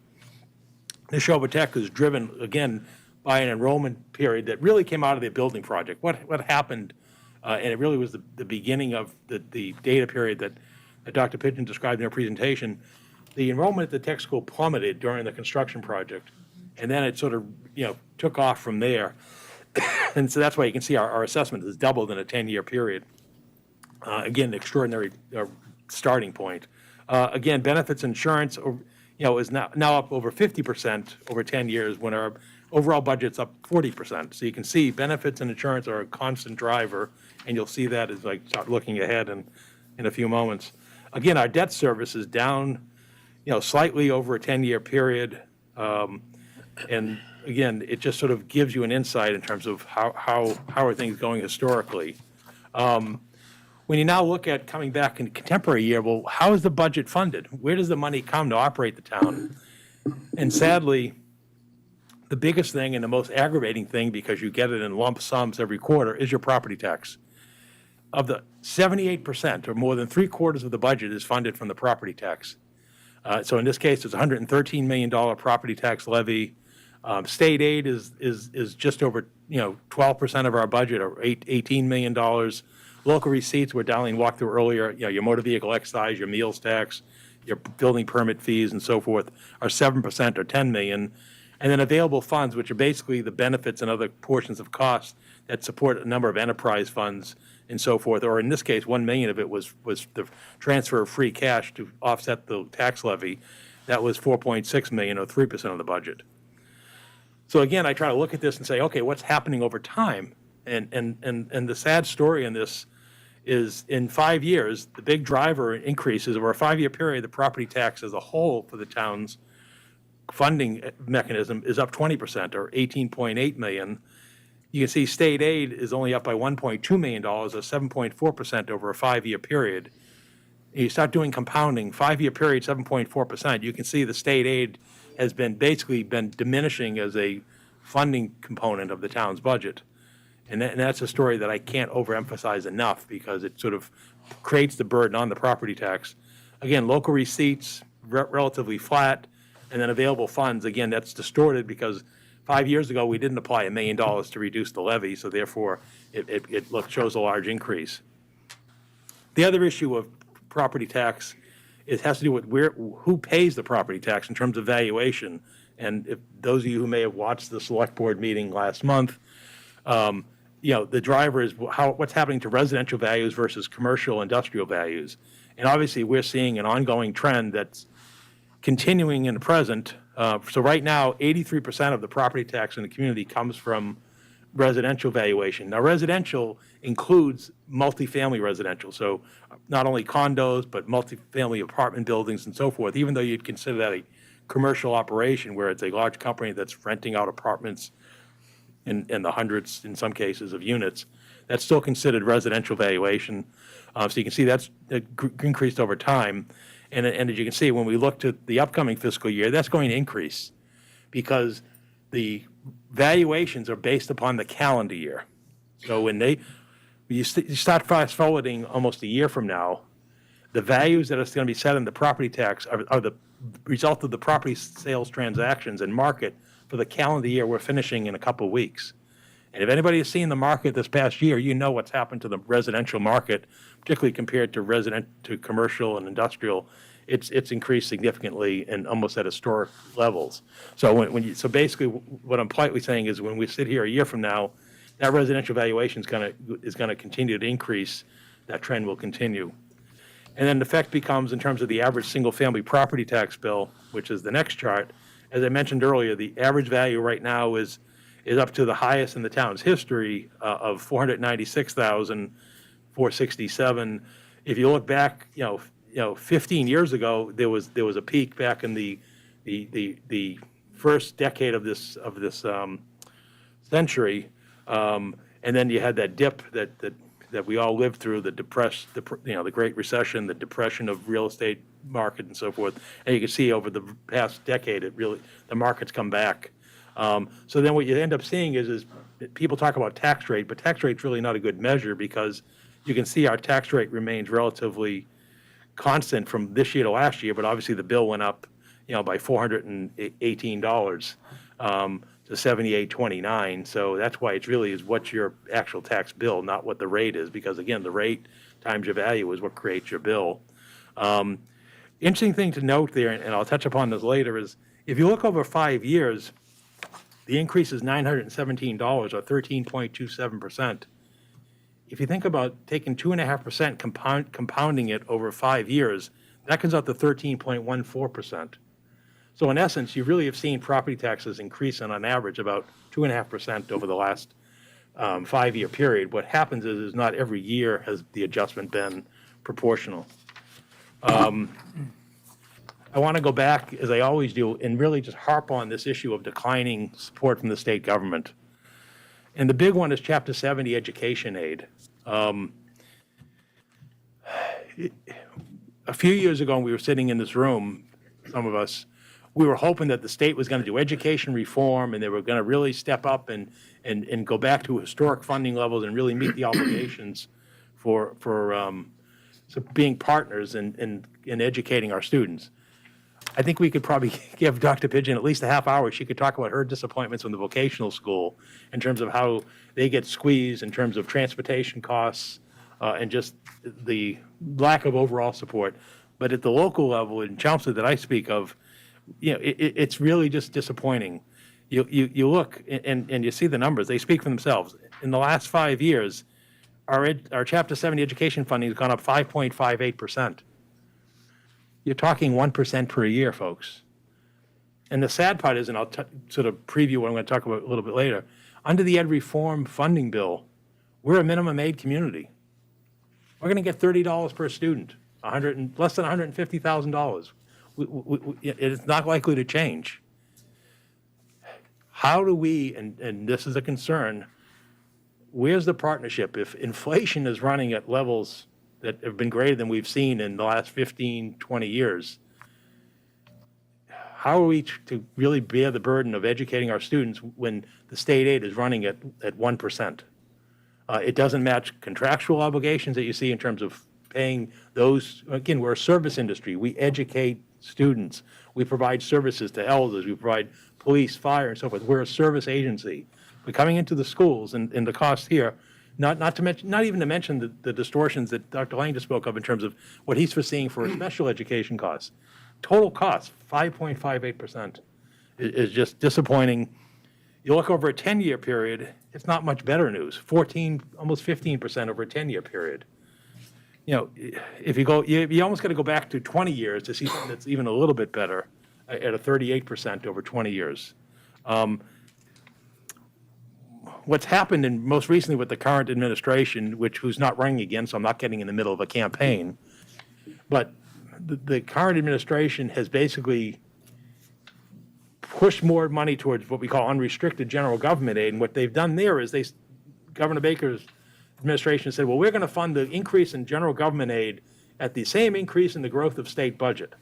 Neshoba Tech is driven, again, by an enrollment period that really came out of the building project. What happened, and it really was the beginning of the data period that Dr. Pigeon described in her presentation. The enrollment at the tech school plummeted during the construction project, and then it sort of took off from there. And so that's why you can see our assessment has doubled in a 10-year period. Again, extraordinary starting point. Again, benefits insurance, is now up over 50% over 10 years when our overall budget's up 40%. So you can see benefits and insurance are a constant driver, and you'll see that as I start looking ahead in a few moments. Again, our debt service is down, slightly over a 10-year period. And again, it just sort of gives you an insight in terms of how are things going historically. When you now look at coming back in contemporary year, well, how is the budget funded? Where does the money come to operate the town? And sadly, the biggest thing and the most aggravating thing, because you get it in lump sums every quarter, is your property tax. Of the 78%, or more than 3/4 of the budget, is funded from the property tax. So in this case, it's a $113 million property tax levy. State aid is just over 12% of our budget, or $18 million. Local receipts, where Darlene walked through earlier, your motor vehicle excise, your meals tax, your building permit fees, and so forth, are 7%, or $10 million. And then available funds, which are basically the benefits and other portions of costs that support a number of enterprise funds and so forth. Or in this case, $1 million of it was the transfer of free cash to offset the tax levy. That was $4.6 million, or 3% of the budget. So again, I try to look at this and say, okay, what's happening over time? And the sad story in this is, in 5 years, the big driver increases over a 5-year period. The property tax as a whole for the town's funding mechanism is up 20%, or $18.8 million. You can see state aid is only up by $1.2 million, or 7.4% over a 5-year period. You start doing compounding, 5-year period, 7.4%. You can see the state aid has basically been diminishing as a funding component of the town's budget. And that's a story that I can't overemphasize enough, because it sort of creates the burden on the property tax. Again, local receipts, relatively flat, and then available funds, again, that's distorted because 5 years ago, we didn't apply $1 million to reduce the levy, so therefore, it shows a large increase. The other issue of property tax, it has to do with who pays the property tax in terms of valuation. And if those of you who may have watched the select board meeting last month, the driver is what's happening to residential values versus commercial industrial values. And obviously, we're seeing an ongoing trend that's continuing in the present. So right now, 83% of the property tax in the community comes from residential valuation. Now, residential includes multifamily residential, so not only condos, but multifamily apartment buildings and so forth, even though you'd consider that a commercial operation where it's a large company that's renting out apartments in the hundreds, in some cases, of units. That's still considered residential valuation. So you can see that's increased over time. And as you can see, when we look to the upcoming fiscal year, that's going to increase because the valuations are based upon the calendar year. So when you start fast forwarding almost a year from now, the values that are going to be set in the property tax are the result of the property sales transactions and market for the calendar year we're finishing in a couple of weeks. And if anybody has seen the market this past year, you know what's happened to the residential market, particularly compared to commercial and industrial. it's increased significantly and almost at historic levels. So so basically, what I'm politely saying is when we sit here a year from now, that residential valuation is gonna continue to increase. That trend will continue. And then the effect becomes in terms of the average single-family property tax bill, which is the next chart. As I mentioned earlier, the average value right now is up to the highest in the town's history of $496,467. If you look back, 15 years ago, there was a peak back in the first decade of this century, and then you had that dip that we all lived through, the Great Recession, the depression of real estate market and so forth. And you can see over the past decade, the market's come back. So then what you end up seeing is people talk about tax rate, but tax rate's really not a good measure because you can see our tax rate remains relatively constant from this year to last year, but obviously the bill went up, by $418 to $78.29. So that's why it's really is what's your actual tax bill, not what the rate is, because again, the rate times your value is what creates your bill. Interesting thing to note there, and I'll touch upon this later, is if you look over 5 years, the increase is $917 or 13.27%. If you think about taking 2.5%, compounding it over 5 years, that comes out to 13.14%. So in essence, you really have seen property taxes increase on average about 2.5% over the last 5-year period. What happens is not every year has the adjustment been proportional. I want to go back, as I always do, and really just harp on this issue of declining support from the state government. And the big one is Chapter 70 education aid. A few years ago, when we were sitting in this room, some of us, we were hoping that the state was going to do education reform and they were going to really step up and go back to historic funding levels and really meet the obligations for being partners in educating our students. I think we could probably give Dr. Pidgeon at least a half hour. She could talk about her disappointments in the vocational school in terms of how they get squeezed in terms of transportation costs and just the lack of overall support. But at the local level in Chelmsford that I speak of, it's really just disappointing. You look and you see the numbers. They speak for themselves. In the last 5 years, our Chapter 70 education funding has gone up 5.58%. You're talking 1% per year, folks. And the sad part is, and I'll sort of preview what I'm going to talk about a little bit later, under the ed reform funding bill, we're a minimum aid community. We're going to get $30 per student, less than $150,000. It's not likely to change. How do we, and this is a concern, where's the partnership? If inflation is running at levels that have been greater than we've seen in the last 15, 20 years, how are we to really bear the burden of educating our students when the state aid is running at 1%? It doesn't match contractual obligations that you see in terms of paying those. Again, we're a service industry. We educate students. We provide services to elders. We provide police, fire, and so forth. We're a service agency. We're coming into the schools and the cost here, not even to mention the distortions that Dr. Lang just spoke of in terms of what he's foreseeing for special education costs. Total cost, 5.58%, is just disappointing. You look over a 10-year period, it's not much better news. Almost 15% over a 10-year period. If you go, you almost got to go back to 20 years to see something that's even a little bit better at a 38% over 20 years. What's happened, and most recently with the current administration, who's not running again, so I'm not getting in the middle of a campaign, but the current administration has basically pushed more money towards what we call unrestricted general government aid. And what they've done there is Governor Baker's administration said, well, we're going to fund the increase in general government aid at the same increase in the growth of state budget.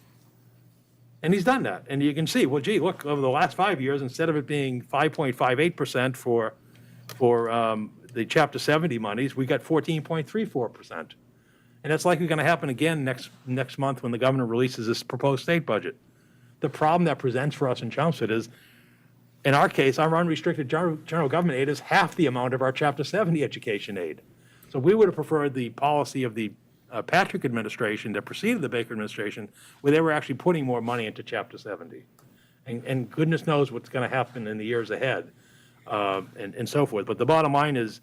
And he's done that. And you can see, well, gee, look, over the last 5 years, instead of it being 5.58% for the Chapter 70 monies, we got 14.34%. And that's likely going to happen again next month when the governor releases this proposed state budget. The problem that presents for us in Chelmsford is, in our case, our unrestricted general government aid is half the amount of our Chapter 70 education aid. So we would have preferred the policy of the Patrick administration that preceded the Baker administration, where they were actually putting more money into Chapter 70. And goodness knows what's going to happen in the years ahead, and so forth. But the bottom line is,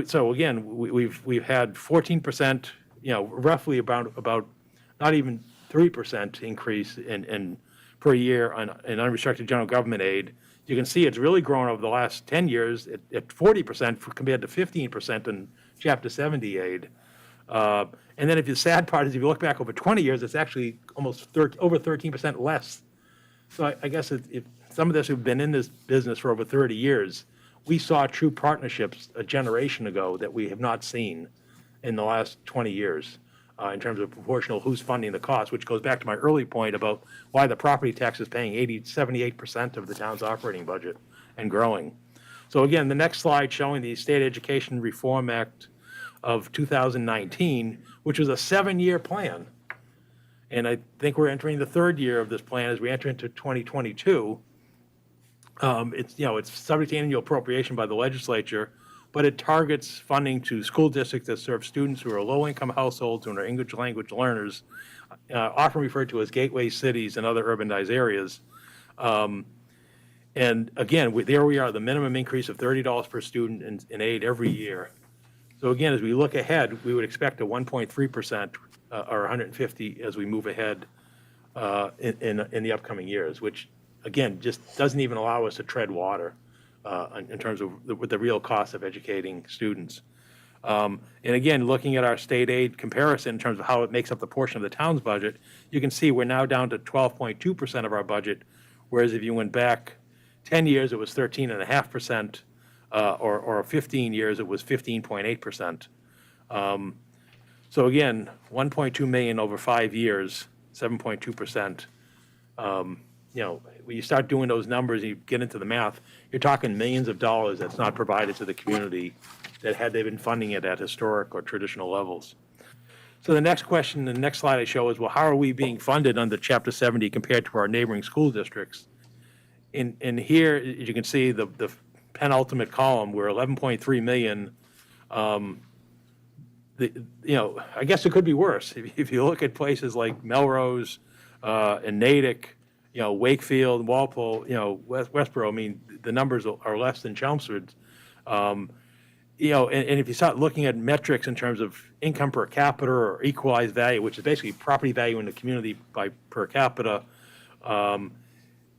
so again, we've had 14%, roughly about not even 3% increase in per year in unrestricted general government aid. You can see it's really grown over the last 10 years at 40% compared to 15% in Chapter 70 aid. And then the sad part is if you look back over 20 years, it's actually almost over 13% less. So I guess if some of us who've been in this business for over 30 years, we saw true partnerships a generation ago that we have not seen in the last 20 years in terms of proportional who's funding the cost, which goes back to my early point about why the property tax is paying 78% of the town's operating budget and growing. So again, the next slide showing the State Education Reform Act of 2019, which was a 7-year plan. And I think we're entering the 3rd year of this plan as we enter into 2022. It's subject to annual appropriation by the legislature, but it targets funding to school districts that serve students who are low-income households and are English language learners, often referred to as gateway cities and other urbanized areas. And again, there we are, the minimum increase of $30 per student in aid every year. So again, as we look ahead, we would expect a 1.3% or 150 as we move ahead in the upcoming years, which again, just doesn't even allow us to tread water in terms of the real cost of educating students. And again, looking at our state aid comparison in terms of how it makes up the portion of the town's budget, you can see we're now down to 12.2% of our budget, whereas if you went back 10 years, it was 13.5%, or 15 years, it was 15.8%. So again, 1.2 million over 5 years, 7.2%. When you start doing those numbers and you get into the math, you're talking millions of dollars that's not provided to the community that had they been funding it at historic or traditional levels. So the next question, the next slide I show is, well, how are we being funded under Chapter 70 compared to our neighboring school districts? And here, as you can see, the penultimate column, we're 11.3 million. I guess it could be worse. If you look at places like Melrose and Natick, Wakefield, Walpole, Westboro, I mean, the numbers are less than Chelmsford. And if you start looking at metrics in terms of income per capita or equalized value, which is basically property value in the community by per capita,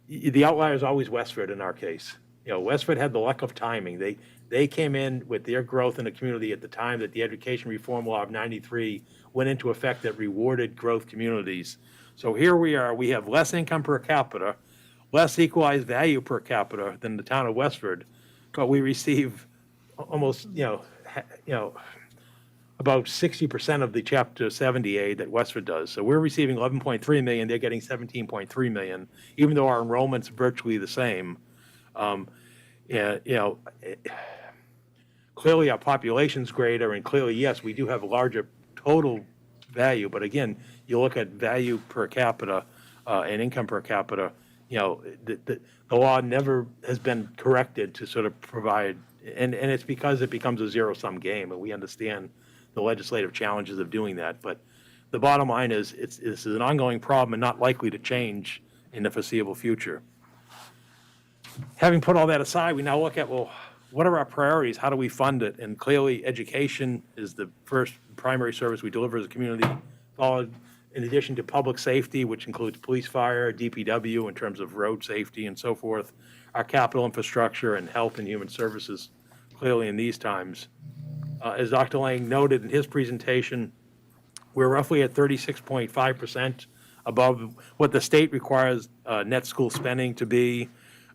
the outlier is always Westford in our case. Westford had the luck of timing. They came in with their growth in the community at the time that the Education Reform Law of '93 went into effect that rewarded growth communities. So here we are, we have less income per capita, less equalized value per capita than the town of Westford, but we receive almost, about 60% of the Chapter 70 aid that Westford does. So we're receiving 11.3 million, they're getting 17.3 million, even though our enrollment's virtually the same. Clearly our population's greater, and clearly, yes, we do have a larger total value, but again, you look at value per capita and income per capita, the law never has been corrected to sort of provide, and it's because it becomes a zero-sum game, and we understand the legislative challenges of doing that. But the bottom line is, this is an ongoing problem and not likely to change in the foreseeable future. Having put all that aside, we now look at, well, what are our priorities? How do we fund it? And clearly, education is the first primary service we deliver as a community, followed in addition to public safety, which includes police, fire, DPW in terms of road safety and so forth, our capital infrastructure and health and human services, clearly in these times. As Dr. Lang noted in his presentation, we're roughly at 36.5% above what the state requires net school spending to be.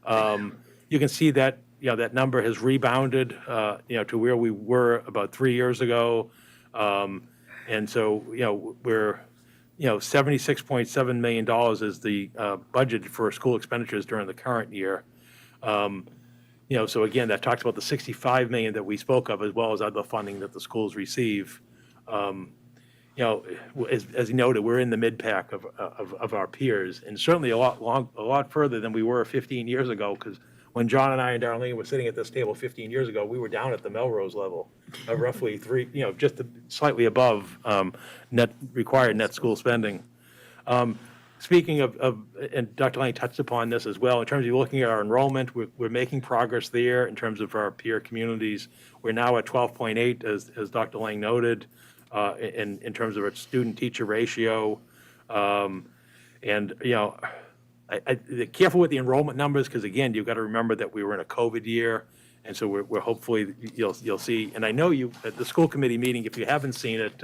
You can see that that number has rebounded to where we were about 3 years ago, and so we're $76.7 million is the budget for school expenditures during the current year. So again, that talks about the $65 million that we spoke of, as well as other funding that the schools receive. As you noted, we're in the mid-pack of our peers, and certainly a lot further than we were 15 years ago, because when John and I and Darlene were sitting at this table 15 years ago, we were down at the Melrose level of roughly just slightly above required net school spending. Speaking of, and Dr. Lang touched upon this as well, in terms of looking at our enrollment, we're making progress there in terms of our peer communities. We're now at 12.8, as Dr. Lang noted, in terms of our student-teacher ratio. And, careful with the enrollment numbers, because again, you've got to remember that we were in a COVID year. And so we're hopefully, you'll see, and I know you, at the school committee meeting, if you haven't seen it,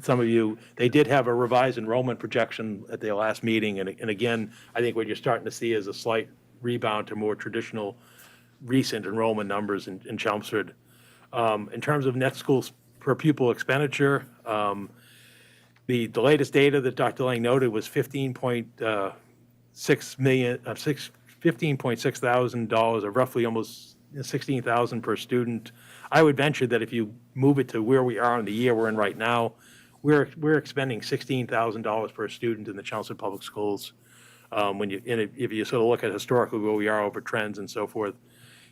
some of you, they did have a revised enrollment projection at their last meeting. And again, I think what you're starting to see is a slight rebound to more traditional recent enrollment numbers in Chelmsford. In terms of net schools per pupil expenditure, the latest data that Dr. Lang noted was $15.6 thousand, or roughly almost $16,000 per student. I would venture that if you move it to where we are in the year we're in right now, we're expending $16,000 per student in the Chelmsford Public Schools. If you sort of look at historically where we are over trends and so forth,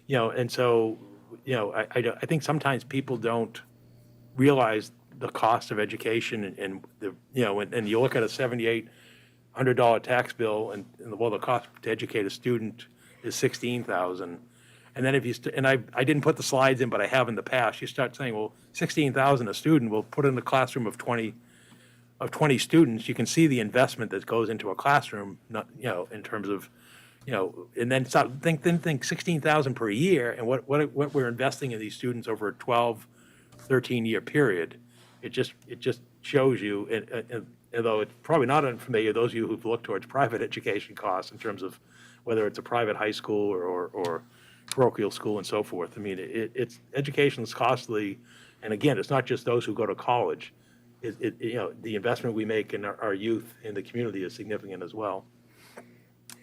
and so, I think sometimes people don't realize the cost of education and you look at a $7,800 tax bill and the cost to educate a student is $16,000. And then I didn't put the slides in, but I have in the past, you start saying, well, $16,000 a student, we'll put in a classroom of 20 students. You can see the investment that goes into a classroom, not, in terms of, and then think $16,000 per year and what we're investing in these students over a 12, 13-year period. It just shows you, and although it's probably not unfamiliar, those of you who've looked towards private education costs in terms of whether it's a private high school or parochial school and so forth. I mean, education is costly, and again, it's not just those who go to college. The investment we make in our youth in the community is significant as well.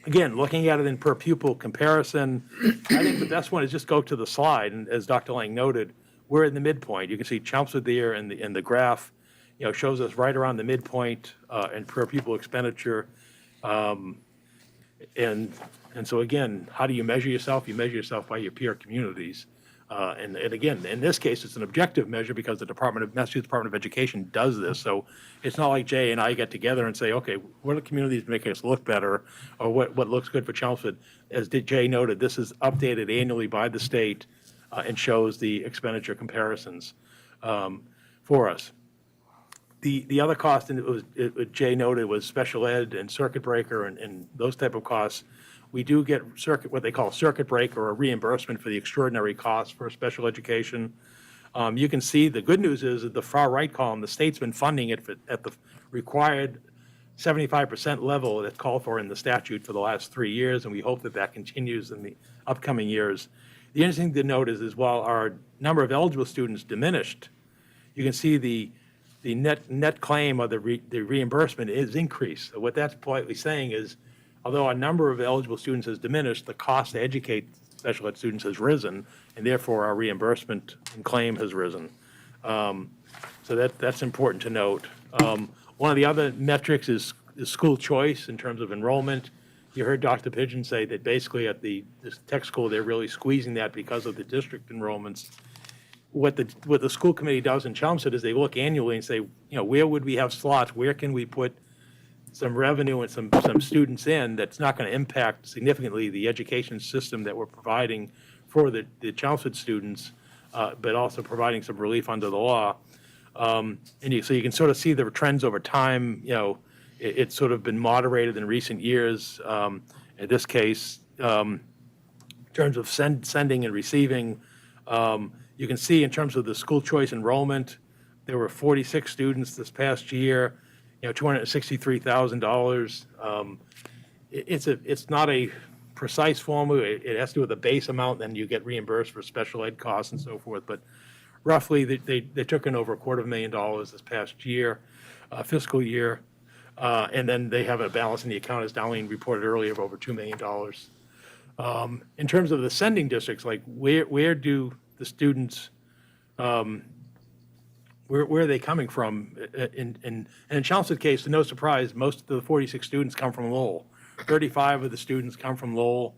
Again, looking at it in per pupil comparison, I think the best one is just go to the slide, and as Dr. Lang noted, we're in the midpoint. You can see Chelmsford there in the graph, shows us right around the midpoint in per pupil expenditure. And so again, how do you measure yourself? You measure yourself by your peer communities. And again, in this case, it's an objective measure because the Massachusetts Department of Education does this. So it's not like Jay and I get together and say, okay, what are the communities making us look better, or what looks good for Chelmsford? As Jay noted, this is updated annually by the state and shows the expenditure comparisons for us. The other cost, and Jay noted, was special ed and circuit breaker and those type of costs. We do get what they call circuit breaker or reimbursement for the extraordinary costs for special education. You can see the good news is at the far right column, the state's been funding it at the required 75% level that's called for in the statute for the last 3 years, and we hope that continues in the upcoming years. The interesting thing to note is while our number of eligible students diminished, you can see the net claim or the reimbursement is increased. So what that's politely saying is, although our number of eligible students has diminished, the cost to educate special ed students has risen, and therefore our reimbursement and claim has risen. So that's important to note. One of the other metrics is school choice in terms of enrollment. You heard Dr. Pigeon say that basically at this tech school, they're really squeezing that because of the district enrollments. What the school committee does in Chelmsford is they look annually and say, where would we have slots? Where can we put some revenue and some students in that's not going to impact significantly the education system that we're providing for the Chelmsford students, but also providing some relief under the law. So you can sort of see the trends over time. It's sort of been moderated in recent years. In this case, in terms of sending and receiving, you can see in terms of the school choice enrollment, there were 46 students this past year. $263,000. It's not a precise formula. It has to do with the base amount, then you get reimbursed for special ed costs and so forth. But roughly, they took in over $250,000 this past year, fiscal year, and then they have a balance in the account, as Darlene reported earlier, of over $2 million. In terms of the sending districts, like where do the students? Where are they coming from? In Chelmsford's case, to no surprise, most of the 46 students come from Lowell. 35 of the students come from Lowell.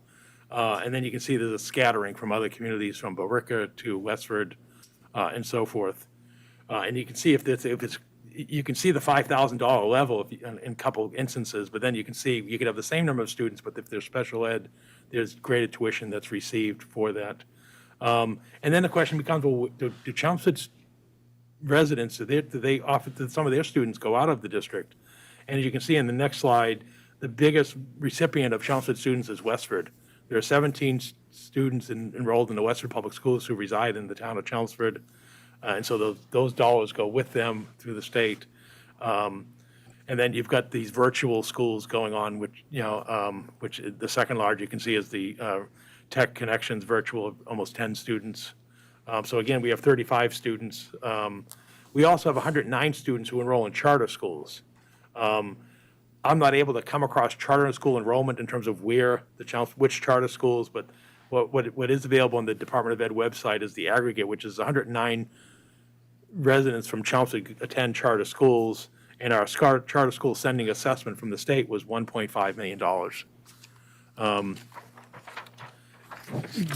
And then you can see there's a scattering from other communities, from Billerica to Westford, and so forth. And you can see if it's, you can see the $5,000 level in a couple of instances, but then you can see you could have the same number of students, but if there's special ed, there's graded tuition that's received for that. And then the question becomes, well, do Chelmsford's residents, do they offer, do some of their students go out of the district? And as you can see in the next slide, the biggest recipient of Chelmsford students is Westford. There are 17 students enrolled in the Westford Public Schools who reside in the town of Chelmsford. And so those dollars go with them through the state. And then you've got these virtual schools going on, which, which the second large you can see is the Tech Connections virtual, almost 10 students. So again, we have 35 students. We also have 109 students who enroll in charter schools. I'm not able to come across charter school enrollment in terms of where which charter schools, but what is available on the Department of Ed website is the aggregate, which is 109 residents from Chelmsford attend charter schools, and our charter school sending assessment from the state was $1.5 million.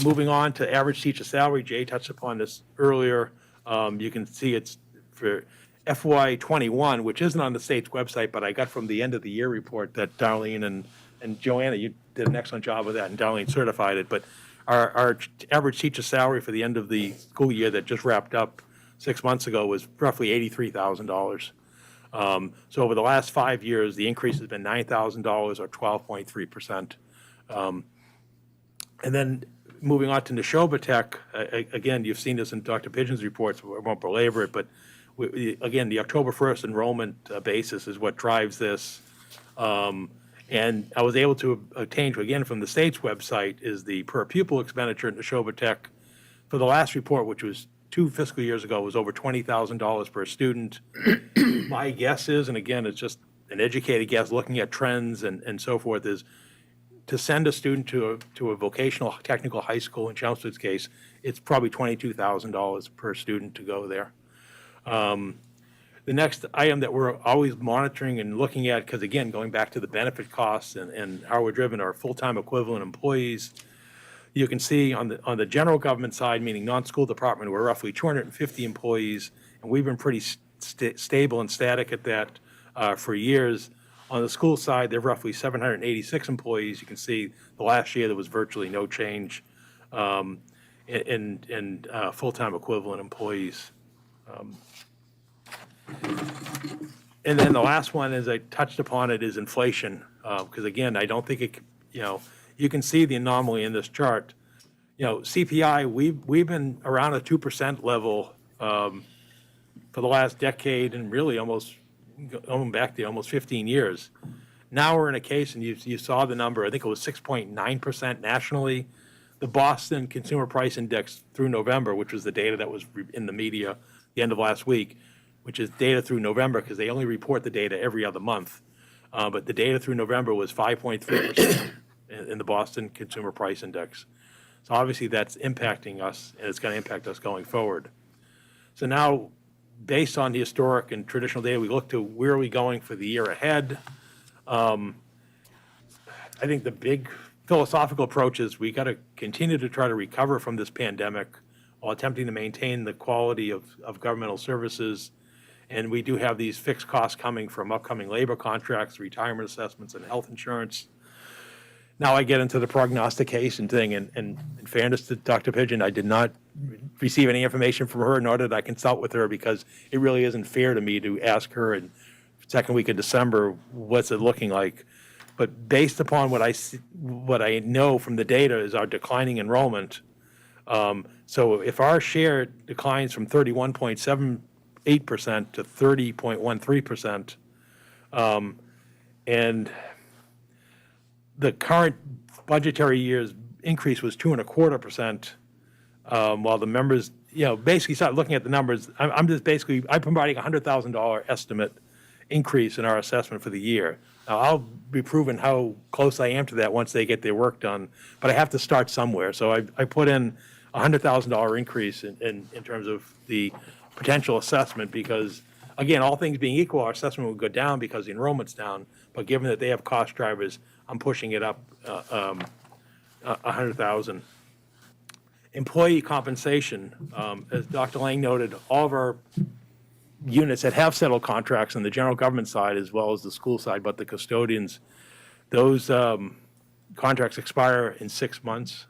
Moving on to average teacher salary, Jay touched upon this earlier. You can see it's for FY21, which isn't on the state's website, but I got from the end of the year report that Darlene and Joanna, you did an excellent job with that, and Darlene certified it. But our average teacher salary for the end of the school year that just wrapped up 6 months ago was roughly $83,000. So over the last 5 years, the increase has been $9,000 or 12.3%. And then moving on to Neshoba Tech, again, you've seen this in Dr. Pigeon's reports, so I won't belabor it, but again, the October 1st enrollment basis is what drives this. And I was able to obtain, again, from the state's website, is the per pupil expenditure at Neshoba Tech for the last report, which was 2 fiscal years ago, was over $20,000 per student. My guess is, and again, it's just an educated guess, looking at trends and so forth, is to send a student to a vocational technical high school, in Chelmsford's case, it's probably $22,000 per student to go there. The next item that we're always monitoring and looking at, because again, going back to the benefit costs and how we're driven, are full-time equivalent employees. You can see on the general government side, meaning non-school department, we're roughly 250 employees, and we've been pretty stable and static at that for years. On the school side, there are roughly 786 employees. You can see the last year there was virtually no change in full-time equivalent employees. And then the last one, as I touched upon it, is inflation. Because again, I don't think it, you can see the anomaly in this chart. CPI, we've been around a 2% level for the last decade, and really almost going back to almost 15 years. Now we're in a case, and you saw the number, I think it was 6.9% nationally. The Boston Consumer Price Index through November, which was the data that was in the media the end of last week, which is data through November, because they only report the data every other month. But the data through November was 5.3% in the Boston Consumer Price Index. So obviously that's impacting us, and it's going to impact us going forward. So now, based on the historic and traditional data, we look to where are we going for the year ahead. I think the big philosophical approach is we got to continue to try to recover from this pandemic while attempting to maintain the quality of governmental services. And we do have these fixed costs coming from upcoming labor contracts, retirement assessments, and health insurance. Now I get into the prognostication thing, and in fairness to Dr. Pigeon, I did not receive any information from her, nor did I consult with her, because it really isn't fair to me to ask her in second week of December, what's it looking like? But based upon what I know from the data is our declining enrollment. So if our share declines from 31.78% to 30.13%, and the current budgetary year's increase was 2.25%, while the members, basically start looking at the numbers. I'm providing a $100,000 estimate increase in our assessment for the year. Now, I'll be proven how close I am to that once they get their work done, but I have to start somewhere. So I put in a $100,000 increase in terms of the potential assessment, because, again, all things being equal, our assessment would go down because the enrollment's down, but given that they have cost drivers, I'm pushing it up $100,000. Employee compensation, as Dr. Lang noted, all of our units that have settled contracts on the general government side as well as the school side, but the custodians, those contracts expire in 6 months.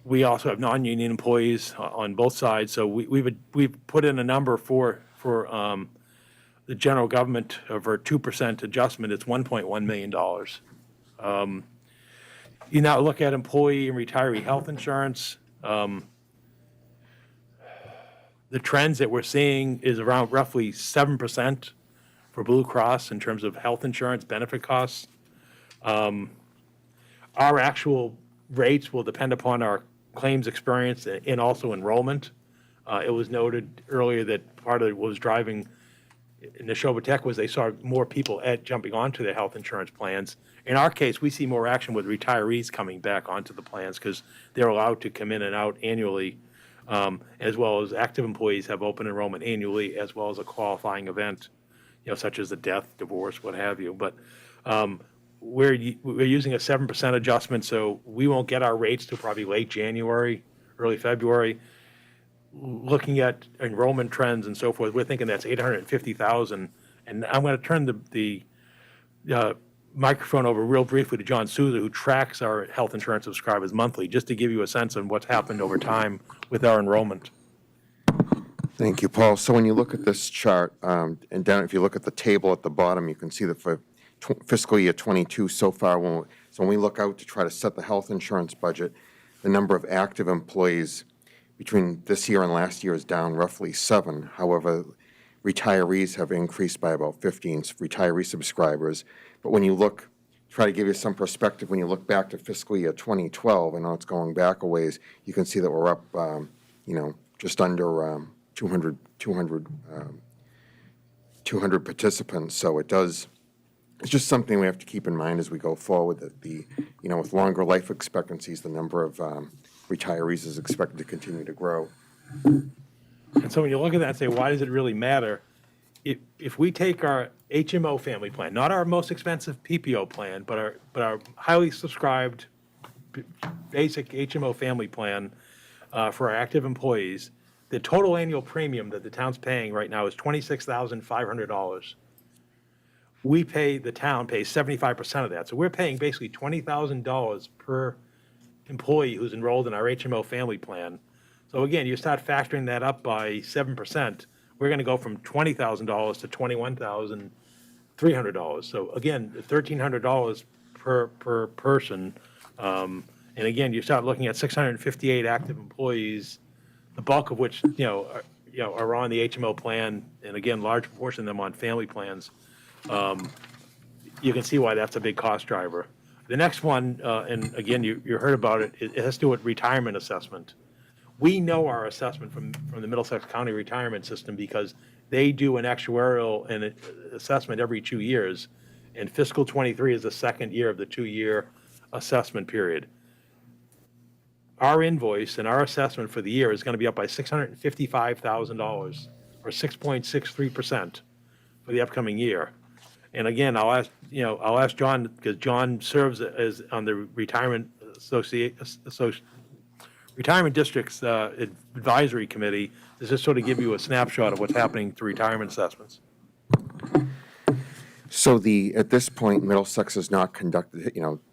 We also have non-union employees on both sides, so we've put in a number for the general government of our 2% adjustment. It's $1.1 million. You now look at employee and retiree health insurance. The trends that we're seeing is around roughly 7% for Blue Cross in terms of health insurance benefit costs. Our actual rates will depend upon our claims experience and also enrollment. It was noted earlier that part of what was driving Neshoba Tech was they saw more people jumping onto their health insurance plans. In our case, we see more action with retirees coming back onto the plans because they're allowed to come in and out annually, as well as active employees have open enrollment annually, as well as a qualifying event, such as a death, divorce, what have you. But we're using a 7% adjustment, so we won't get our rates till probably late January, early February. Looking at enrollment trends and so forth, we're thinking that's 850,000. And I'm going to turn the microphone over real briefly to John Souza, who tracks our health insurance subscribers monthly, just to give you a sense of what's happened over time with our enrollment. Thank you, Paul. So when you look at this chart, and down, if you look at the table at the bottom, you can see that for fiscal year 22 so far, when we look out to try to set the health insurance budget, the number of active employees between this year and last year is down roughly 7. However, retirees have increased by about 15 retiree subscribers. But when you look, try to give you some perspective, when you look back to fiscal year 2012, I know it's going back a ways, you can see that we're up, just under 200 participants. So it's just something we have to keep in mind as we go forward, that with longer life expectancies, the number of retirees is expected to continue to grow. And so when you look at that and say, why does it really matter? If we take our HMO family plan, not our most expensive PPO plan, but our highly subscribed basic HMO family plan for our active employees, the total annual premium that the town's paying right now is $26,500. The town pays 75% of that. So we're paying basically $20,000 per employee who's enrolled in our HMO family plan. So again, you start factoring that up by 7%, we're going to go from $20,000 to $21,300. So again, $1,300 per person. And again, you start looking at 658 active employees, the bulk of which are on the HMO plan, and again, large proportion of them on family plans. You can see why that's a big cost driver. The next one, and again, you heard about it, it has to do with retirement assessment. We know our assessment from the Middlesex County retirement system because they do an actuarial and assessment every 2 years, and fiscal 23 is the second year of the 2-year assessment period. Our invoice and our assessment for the year is going to be up by $655,000, or 6.63% for the upcoming year. And again, I'll ask John, because John serves as on the Retirement District's Advisory Committee, to just sort of give you a snapshot of what's happening to retirement assessments. So at this point, Middlesex is not conducted,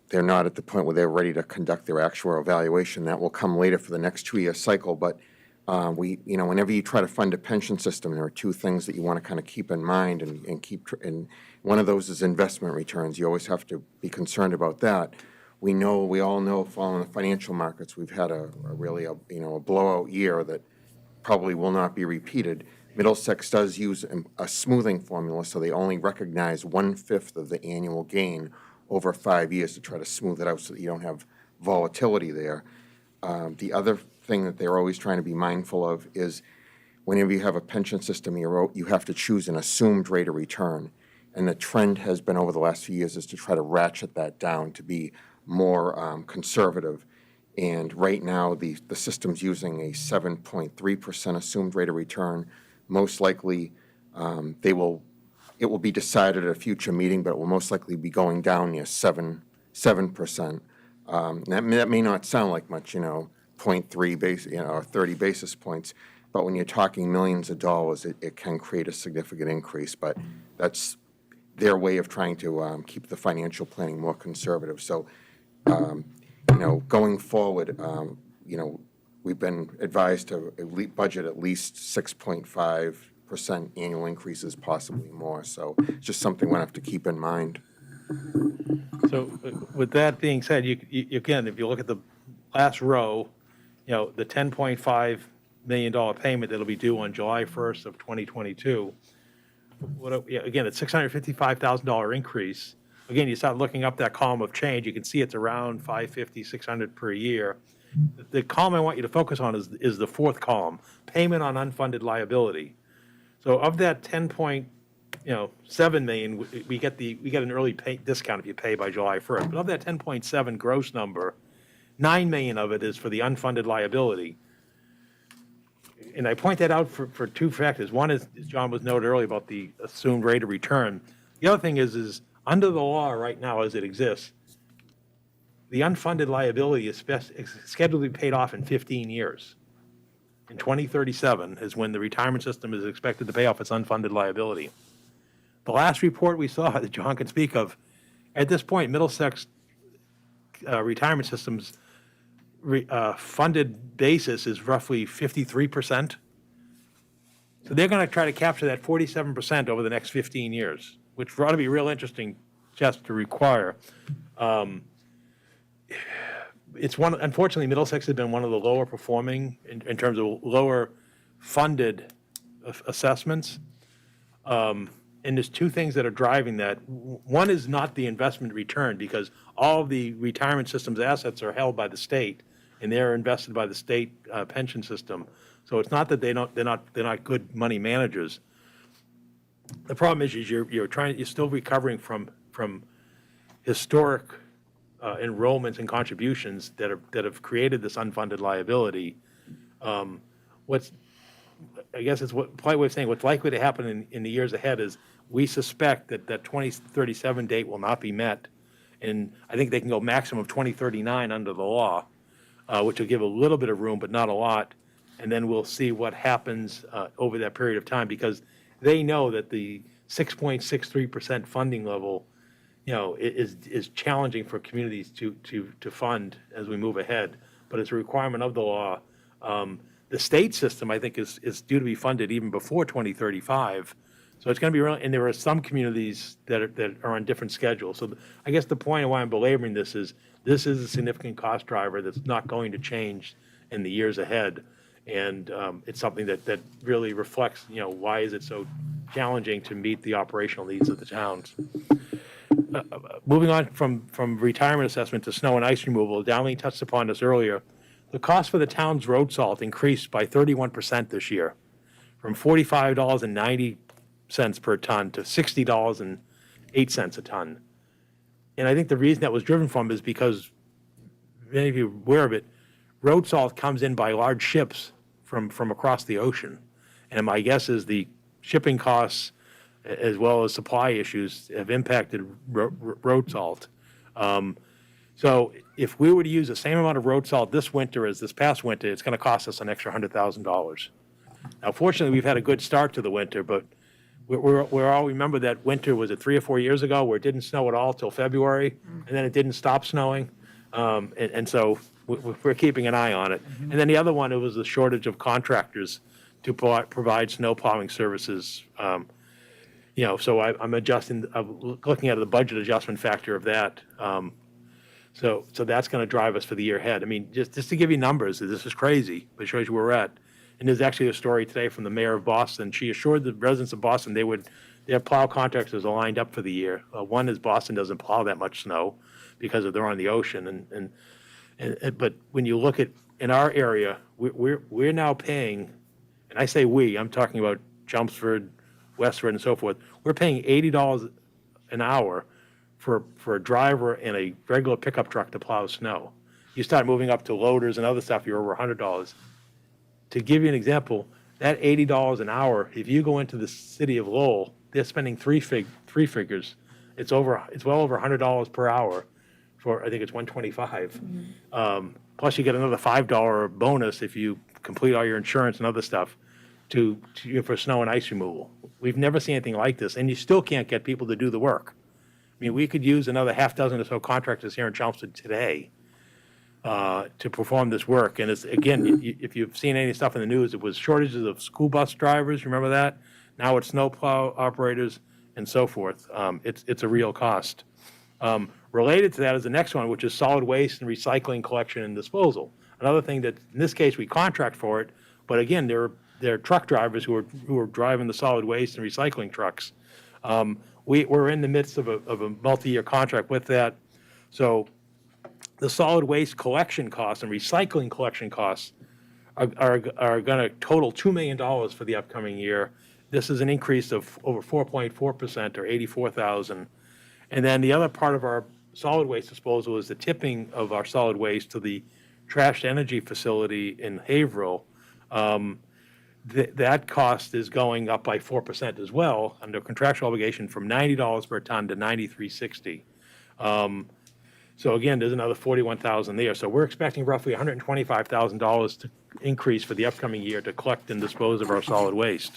they're not at the point where they're ready to conduct their actual evaluation. That will come later for the next 2-year cycle. But whenever you try to fund a pension system, there are 2 things that you want to kind of keep in mind and one of those is investment returns. You always have to be concerned about that. We all know, following the financial markets, we've had a blowout year that probably will not be repeated. Middlesex does use a smoothing formula, so they only recognize 1/5 of the annual gain over 5 years to try to smooth it out so that you don't have volatility there. The other thing that they're always trying to be mindful of is whenever you have a pension system, you have to choose an assumed rate of return. And the trend has been over the last few years is to try to ratchet that down to be more conservative. And right now, the system's using a 7.3% assumed rate of return. Most likely, it will be decided at a future meeting, but it will most likely be going down near 7%. That may not sound like much, 0.3 base, or 30 basis points, but when you're talking millions of dollars, it can create a significant increase. But that's their way of trying to keep the financial planning more conservative. So, going forward, we've been advised to budget at least 6.5% annual increases, possibly more. So it's just something we'll have to keep in mind. So with that being said, again, if you look at the last row, the $10.5 million payment that'll be due on July 1st of 2022, again, it's $655,000 increase. Again, you start looking up that column of change, you can see it's around $550, $600 per year. The column I want you to focus on is the fourth column, payment on unfunded liability. So of that 10.7 million, we get an early pay discount if you pay by July 1st. But of that 10.7 gross number, 9 million of it is for the unfunded liability. And I point that out for two factors. One is, as John was noted earlier, about the assumed rate of return. The other thing is under the law right now as it exists, the unfunded liability is scheduled to be paid off in 15 years. In 2037 is when the retirement system is expected to pay off its unfunded liability. The last report we saw that John can speak of, at this point, Middlesex retirement system's funded basis is roughly 53%. So they're going to try to capture that 47% over the next 15 years, which ought to be real interesting just to require. Unfortunately, Middlesex has been one of the lower performing in terms of lower funded assessments. And there's two things that are driving that. One is not the investment return, because all of the retirement system's assets are held by the state, and they're invested by the state pension system. So it's not that they're not good money managers. The problem is you're still recovering from historic enrollments and contributions that have created this unfunded liability. I guess it's polite way of saying what's likely to happen in the years ahead is we suspect that 2037 date will not be met. And I think they can go maximum of 2039 under the law, which will give a little bit of room, but not a lot. And then we'll see what happens over that period of time, because they know that the 6.63% funding level, is challenging for communities to fund as we move ahead. But it's a requirement of the law. The state system, I think, is due to be funded even before 2035. So it's going to be real, and there are some communities that are on different schedules. So I guess the point of why I'm belaboring this is a significant cost driver that's not going to change in the years ahead. And it's something that really reflects, why is it so challenging to meet the operational needs of the towns. Moving on from retirement assessment to snow and ice removal, Darlene touched upon this earlier. The cost for the town's road salt increased by 31% this year, from $45.90 per ton to $60.08 a ton. And I think the reason that was driven from is because, many of you are aware of it, road salt comes in by large ships from across the ocean. And my guess is the shipping costs as well as supply issues have impacted road salt. So if we were to use the same amount of road salt this winter as this past winter, it's going to cost us an extra $100,000. Now, fortunately, we've had a good start to the winter, but we all remember that winter, was it 3 or 4 years ago, where it didn't snow at all till February, and then it didn't stop snowing. And so we're keeping an eye on it. And then the other one, it was the shortage of contractors to provide snow plowing services. So I'm looking at the budget adjustment factor of that. So that's going to drive us for the year ahead. I mean, just to give you numbers, this is crazy, but it shows you where we're at. And there's actually a story today from the mayor of Boston. She assured the residents of Boston their plow contractors are lined up for the year. One is Boston doesn't plow that much snow because they're on the ocean. But when you look at in our area, we're now paying, and I say we, I'm talking about Chelmsford, Westford, and so forth. We're paying $80 an hour for a driver and a regular pickup truck to plow snow. You start moving up to loaders and other stuff, you're over $100. To give you an example, that $80 an hour, if you go into the city of Lowell, they're spending three figures. It's well over $100 per hour for, I think it's 125. Plus you get another $5 bonus if you complete all your insurance and other stuff for snow and ice removal. We've never seen anything like this, and you still can't get people to do the work. I mean, we could use another half dozen or so contractors here in Chelmsford today to perform this work. And it's, again, if you've seen any stuff in the news, it was shortages of school bus drivers, remember that? Now it's snowplow operators and so forth. It's a real cost. Related to that is the next one, which is solid waste and recycling collection and disposal. Another thing that, in this case, we contract for it, but again, they're truck drivers who are driving the solid waste and recycling trucks. We're in the midst of a multi-year contract with that. So the solid waste collection costs and recycling collection costs are going to total $2 million for the upcoming year. This is an increase of over 4.4% or 84,000. And then the other part of our solid waste disposal is the tipping of our solid waste to the trash energy facility in Haverhill. That cost is going up by 4% as well under contractual obligation from $90 per ton to $93.60. So again, there's another 41,000 there. So we're expecting roughly $125,000 to increase for the upcoming year to collect and dispose of our solid waste.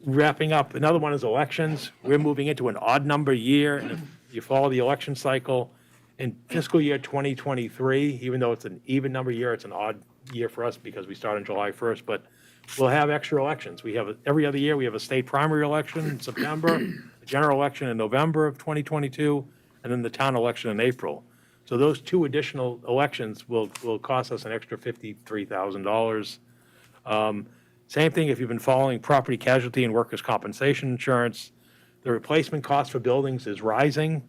Wrapping up, another one is elections. We're moving into an odd number year, and if you follow the election cycle, in fiscal year 2023, even though it's an even number year, it's an odd year for us because we start on July 1st, but we'll have extra elections. Every other year, we have a state primary election in September, a general election in November of 2022, and then the town election in April. So those two additional elections will cost us an extra $53,000. Same thing if you've been following property casualty and workers' compensation insurance. The replacement cost for buildings is rising.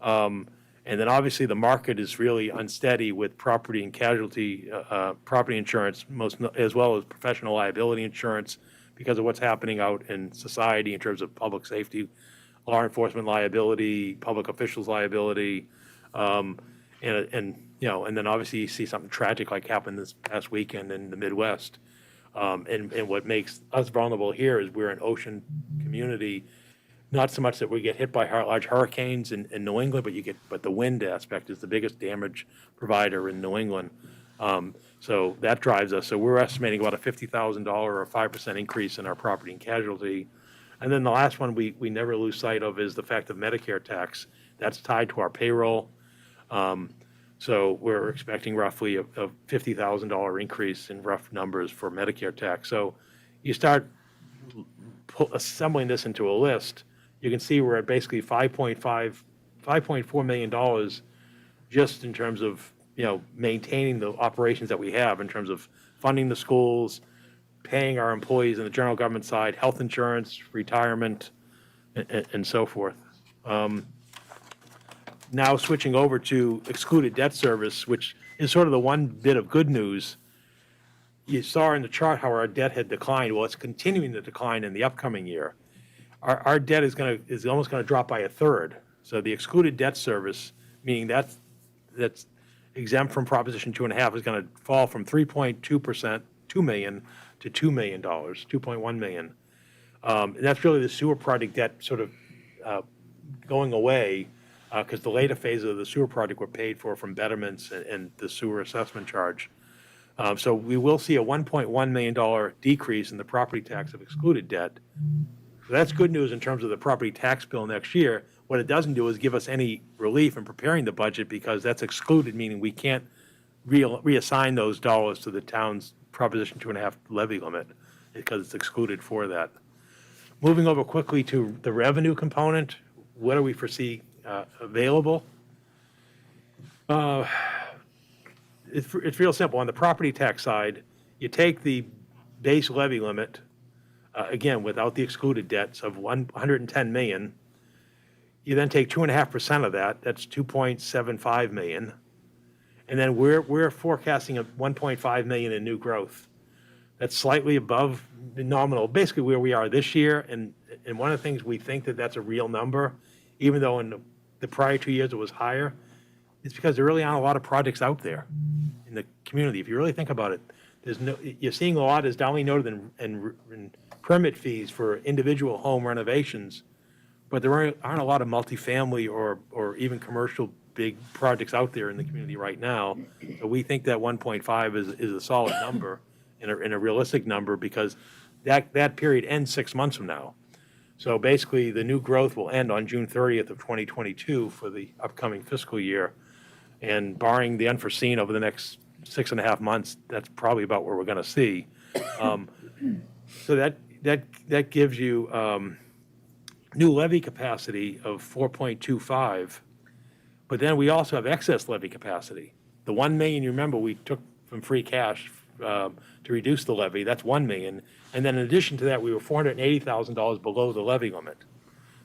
And then obviously the market is really unsteady with property and casualty, property insurance, as well as professional liability insurance because of what's happening out in society in terms of public safety, law enforcement liability, public officials liability. And then obviously you see something tragic like happened this past weekend in the Midwest. And what makes us vulnerable here is we're an ocean community, not so much that we get hit by large hurricanes in New England, but the wind aspect is the biggest damage provider in New England. So that drives us. So we're estimating about a $50,000 or a 5% increase in our property and casualty. And then the last one we never lose sight of is the fact of Medicare tax. That's tied to our payroll. So we're expecting roughly a $50,000 increase in rough numbers for Medicare tax. So you start assembling this into a list, you can see we're at basically $5.4 million just in terms of maintaining the operations that we have in terms of funding the schools, paying our employees in the general government side, health insurance, retirement, and so forth. Now switching over to excluded debt service, which is sort of the one bit of good news. You saw in the chart how our debt had declined. Well, it's continuing to decline in the upcoming year. Our debt is almost going to drop by a third. So the excluded debt service, meaning that's exempt from Proposition 2.5, is going to fall from 3.2%, $2 million, to $2 million, $2.1 million. And that's really the sewer project debt sort of going away because the later phases of the sewer project were paid for from betterments and the sewer assessment charge. So we will see a $1.1 million decrease in the property tax of excluded debt. So that's good news in terms of the property tax bill next year. What it doesn't do is give us any relief in preparing the budget because that's excluded, meaning we can't reassign those dollars to the town's Proposition 2.5 levy limit because it's excluded for that. Moving over quickly to the revenue component, what do we foresee available? It's real simple. On the property tax side, you take the base levy limit, again, without the excluded debts of $110 million. You then take 2.5% of that. That's $2.75 million. And then we're forecasting a $1.5 million in new growth. That's slightly above the nominal, basically where we are this year. And one of the things we think that's a real number, even though in the prior 2 years it was higher, is because there really aren't a lot of projects out there in the community. If you really think about it, you're seeing a lot, as Dolly noted, in permit fees for individual home renovations but there aren't a lot of multifamily or even commercial big projects out there in the community right now. So we think that 1.5 is a solid number and a realistic number, because that period ends 6 months from now. So basically, the new growth will end on June 30th of 2022 for the upcoming fiscal year. And barring the unforeseen over the next 6.5 months, that's probably about where we're going to see. So that gives you new levy capacity of 4.25, but then we also have excess levy capacity. The 1 million, you remember, we took from free cash to reduce the levy, that's 1 million. And then in addition to that, we were $480,000 below the levy limit.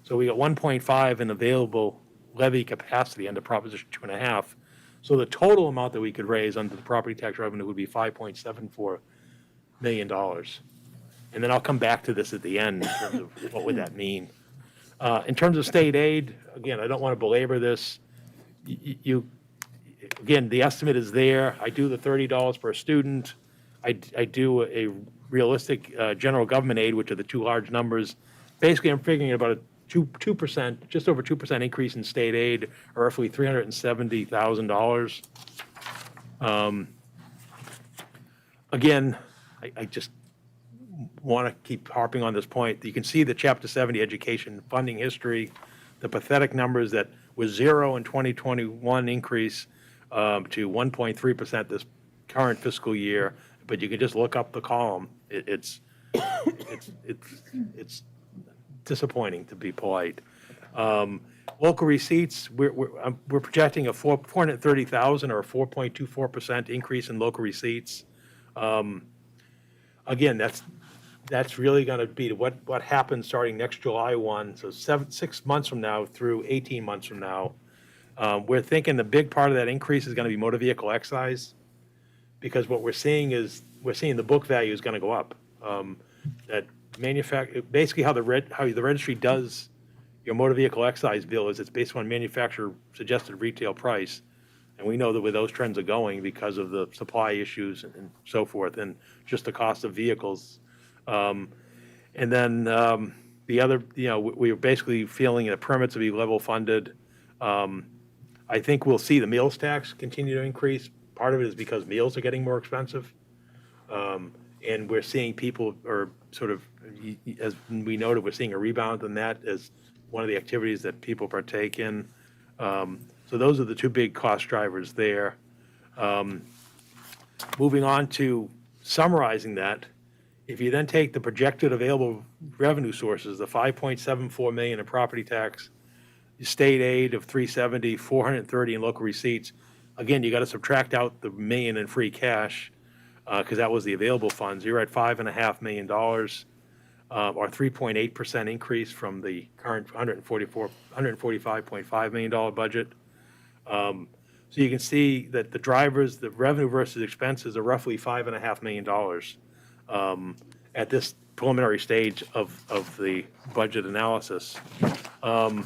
So we got 1.5 in available levy capacity under Proposition 2.5. So the total amount that we could raise under the property tax revenue would be $5.74 million. And then I'll come back to this at the end in terms of what would that mean. In terms of state aid, again, I don't want to belabor this. Again, the estimate is there. I do the $30 per student. I do a realistic general government aid, which are the two large numbers. Basically, I'm figuring about a 2%, just over 2% increase in state aid, or roughly $370,000. Again, I just want to keep harping on this point. You can see the Chapter 70 education funding history, the pathetic numbers that was 0 in 2021 increase to 1.3% this current fiscal year. But you can just look up the column. It's disappointing, to be polite. Local receipts, we're projecting a 430,000 or a 4.24% increase in local receipts. Again, that's really going to be what happens starting next July 1, so 6 months from now through 18 months from now. We're thinking the big part of that increase is going to be motor vehicle excise, because what we're seeing is the book value is going to go up. That basically how the registry does your motor vehicle excise bill is it's based on manufacturer suggested retail price. And we know that where those trends are going because of the supply issues and so forth, and just the cost of vehicles. And then the other, we are basically feeling that permits will be level funded. I think we'll see the meals tax continue to increase. Part of it is because meals are getting more expensive. And we're seeing people are sort of, as we noted, we're seeing a rebound in that as one of the activities that people partake in. So those are the two big cost drivers there. Moving on to summarizing that, if you then take the projected available revenue sources, the 5.74 million in property tax, state aid of 370, 430 in local receipts, again, you got to subtract out the million in free cash because that was the available funds. You're at $5.5 million, or 3.8% increase from the current $145.5 million budget. So you can see that the drivers, the revenue versus expenses, are roughly $5.5 million at this preliminary stage of the budget analysis. I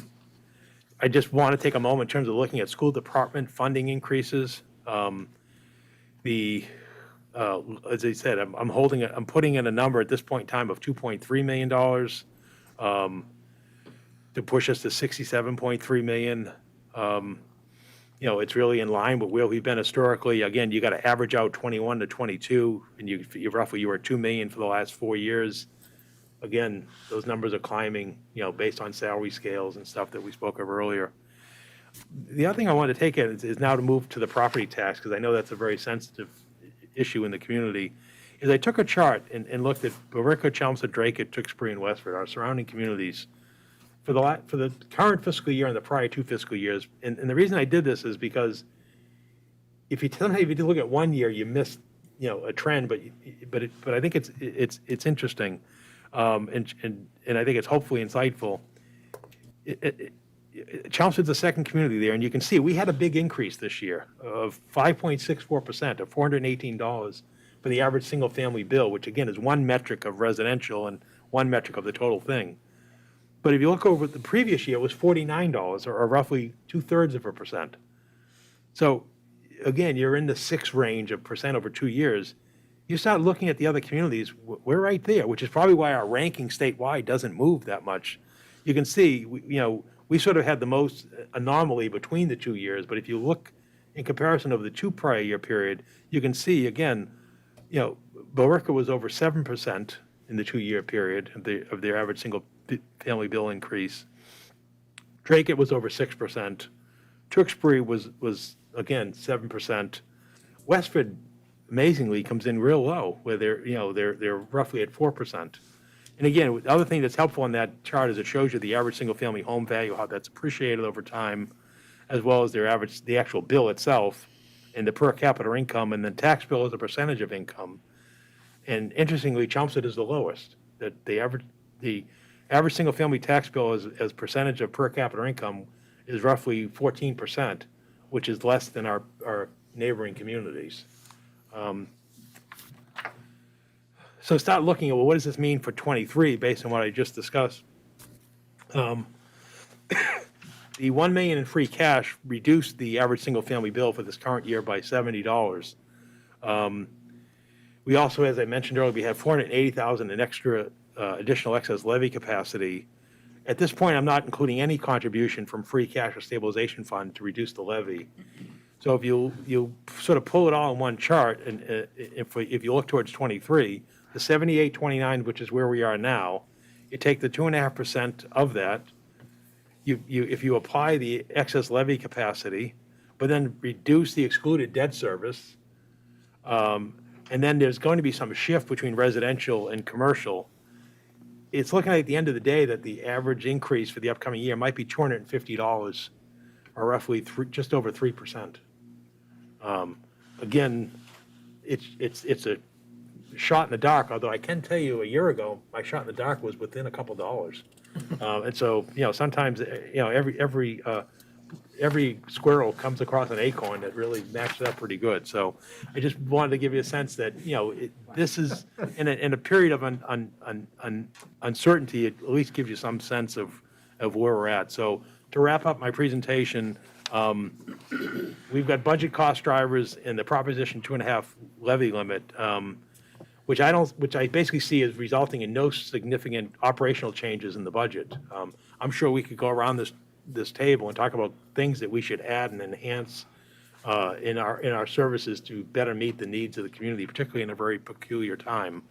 just want to take a moment in terms of looking at school department funding increases. As I said, I'm putting in a number at this point in time of $2.3 million to push us to $67.3 million. It's really in line with where we've been historically. Again, you got to average out 21 to 22, and you were at $2 million for the last 4 years. Again, those numbers are climbing, based on salary scales and stuff that we spoke of earlier. The other thing I wanted to take is now to move to the property tax, because I know that's a very sensitive issue in the community, is I took a chart and looked at Billerica, Chelmsford, Drake, Tewksbury, and Westford, our surrounding communities, for the current fiscal year and the prior 2 fiscal years. And the reason I did this is because if you look at 1 year, you miss a trend, but I think it's interesting, and I think it's hopefully insightful. Chelmsford's the second community there, and you can see we had a big increase this year of 5.64%, or $418 for the average single-family bill, which again is one metric of residential and one metric of the total thing. But if you look over the previous year, it was $49, or roughly 2/3%. So again, you're in the 6 range of percent over 2 years. You start looking at the other communities, we're right there, which is probably why our ranking statewide doesn't move that much. you can see, we sort of had the most anomaly between the 2 years, but if you look in comparison of the 2 prior year period, you can see, again, Billerica was over 7% in the 2-year period of their average single-family bill increase. Dracut was over 6%. Tewksbury was again 7%. Westford amazingly comes in real low, where they're roughly at 4%. And again, the other thing that's helpful on that chart is it shows you the average single-family home value, how that's appreciated over time, as well as the actual bill itself, and the per capita income, and then tax bill as a percentage of income. And interestingly, Chelmsford is the lowest. That the average single-family tax bill as percentage of per capita income is roughly 14%, which is less than our neighboring communities. So start looking at, well, what does this mean for '23 based on what I just discussed? The $1 million in free cash reduced the average single-family bill for this current year by $70. We also, as I mentioned earlier, we have $480,000 in extra additional excess levy capacity. At this point, I'm not including any contribution from free cash or stabilization fund to reduce the levy. So if you sort of pull it all in one chart, and if you look towards '23, the 7829, which is where we are now, you take the 2.5% of that. If you apply the excess levy capacity, but then reduce the excluded debt service, and then there's going to be some shift between residential and commercial. It's looking like at the end of the day that the average increase for the upcoming year might be $250, or roughly just over 3%. Again, it's a shot in the dark, although I can tell you a year ago, my shot in the dark was within a couple dollars. And so, sometimes, every squirrel comes across an acorn that really matches up pretty good. So I just wanted to give you a sense that, this is, in a period of uncertainty, it at least gives you some sense of where we're at. So to wrap up my presentation, we've got budget cost drivers in the Proposition 2.5 levy limit, which I basically see as resulting in no significant operational changes in the budget. I'm sure we could go around this table and talk about things that we should add and enhance in our services to better meet the needs of the community, particularly in a very peculiar time.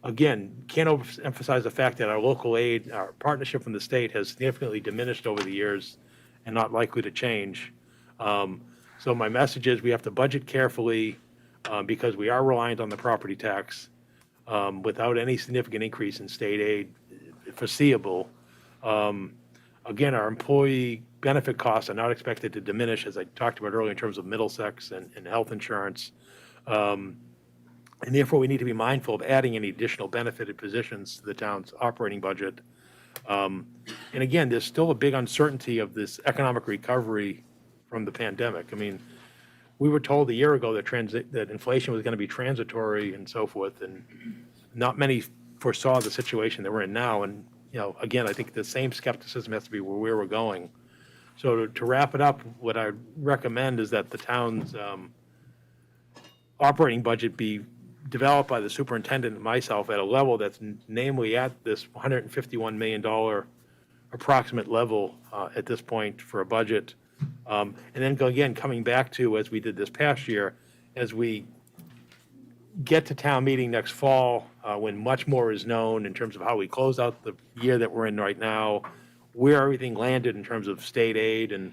Again, can't overemphasize the fact that our local aid, our partnership from the state has significantly diminished over the years and not likely to change. So my message is we have to budget carefully because we are reliant on the property tax without any significant increase in state aid foreseeable. Again, our employee benefit costs are not expected to diminish, as I talked about earlier, in terms of Middlesex and health insurance. And therefore, we need to be mindful of adding any additional benefited positions to the town's operating budget. And again, there's still a big uncertainty of this economic recovery from the pandemic. I mean, we were told a year ago that inflation was going to be transitory and so forth, and not many foresaw the situation that we're in now. And, again, I think the same skepticism has to be where we're going. So to wrap it up, what I recommend is that the town's operating budget be developed by the superintendent and myself at a level that's namely at this $151 million approximate level at this point for a budget. And then coming back to, as we did this past year, as we get to town meeting next fall, when much more is known in terms of how we close out the year that we're in right now, where everything landed in terms of state aid and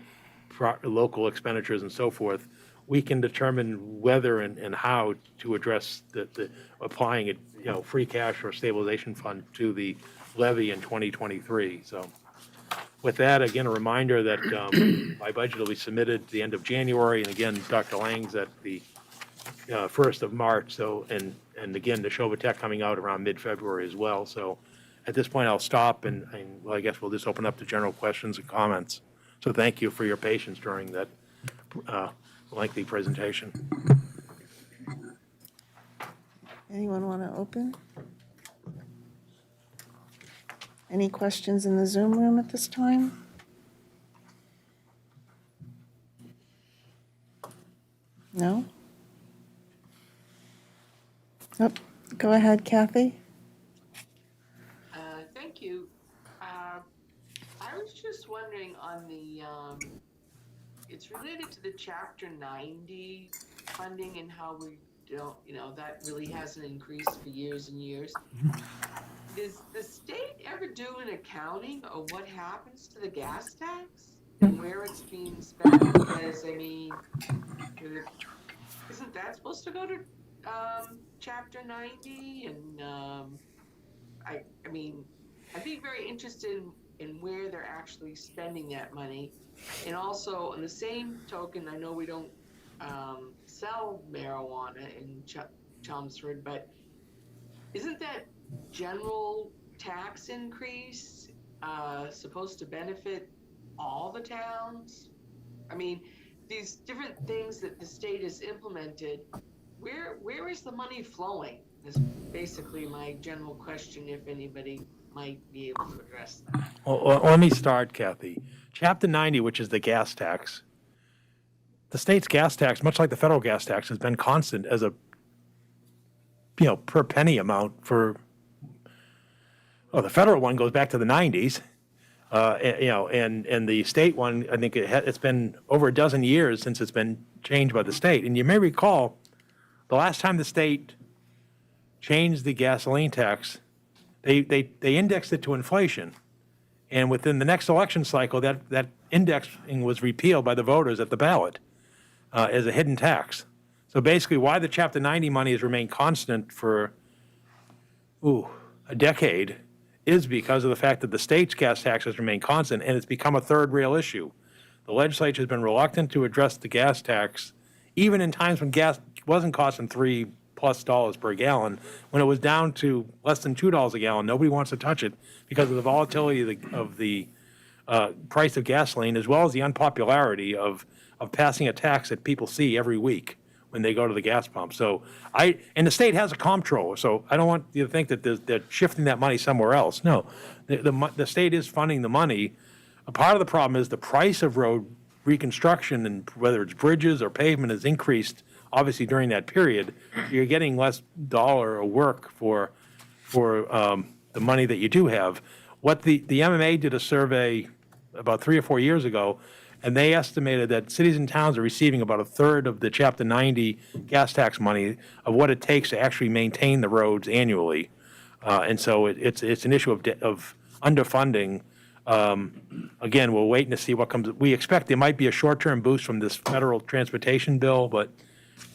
local expenditures and so forth, we can determine whether and how to address the applying it, free cash or stabilization fund to the levy in 2023. So with that, again, a reminder that my budget will be submitted at the end of January, and again, Dr. Lang's at the 1st of March. So, and again, the Neshoba Tech coming out around mid-February as well. So at this point, I'll stop, and well, I guess we'll just open up to general questions and comments. So thank you for your patience during that lengthy presentation. Anyone want to open? Any questions in the Zoom room at this time? No? Nope. Go ahead, Kathy. Thank you. just wondering on the, it's related to the Chapter 90 funding and how we don't, that really hasn't increased for years and years. Does the state ever do an accounting of what happens to the gas tax and where it's being spent? Because, I mean, isn't that supposed to go to Chapter 90? And I mean, I'd be very interested in where they're actually spending that money. And also, on the same token, I know we don't sell marijuana in Chelmsford, but isn't that general tax increase supposed to benefit all the towns? I mean, these different things that the state has implemented, where is the money flowing? Is basically my general question, if anybody might be able to address that. Well, let me start, Kathy. Chapter 90, which is the gas tax, the state's gas tax, much like the federal gas tax, has been constant as a, per penny amount for, the federal one goes back to the 90s. And the state one, I think it's been over a dozen years since it's been changed by the state. And you may recall, the last time the state changed the gasoline tax, they indexed it to inflation. And within the next election cycle, that indexing was repealed by the voters at the ballot as a hidden tax. So basically, why the Chapter 90 money has remained constant for, a decade is because of the fact that the state's gas tax has remained constant, and it's become a third rail issue. The legislature has been reluctant to address the gas tax, even in times when gas wasn't costing $3+ per gallon. When it was down to less than $2 a gallon, nobody wants to touch it because of the volatility of the price of gasoline, as well as the unpopularity of passing a tax that people see every week when they go to the gas pump. So and the state has a comptroller, so I don't want you to think that they're shifting that money somewhere else. No, the state is funding the money. A part of the problem is the price of road reconstruction, and whether it's bridges or pavement, has increased obviously during that period. You're getting less dollar of work for the money that you do have. What the MMA did a survey about 3 or 4 years ago, and they estimated that cities and towns are receiving about a third of the Chapter 90 gas tax money of what it takes to actually maintain the roads annually. And so it's an issue of underfunding. Again, we're waiting to see what comes. We expect there might be a short-term boost from this federal transportation bill, but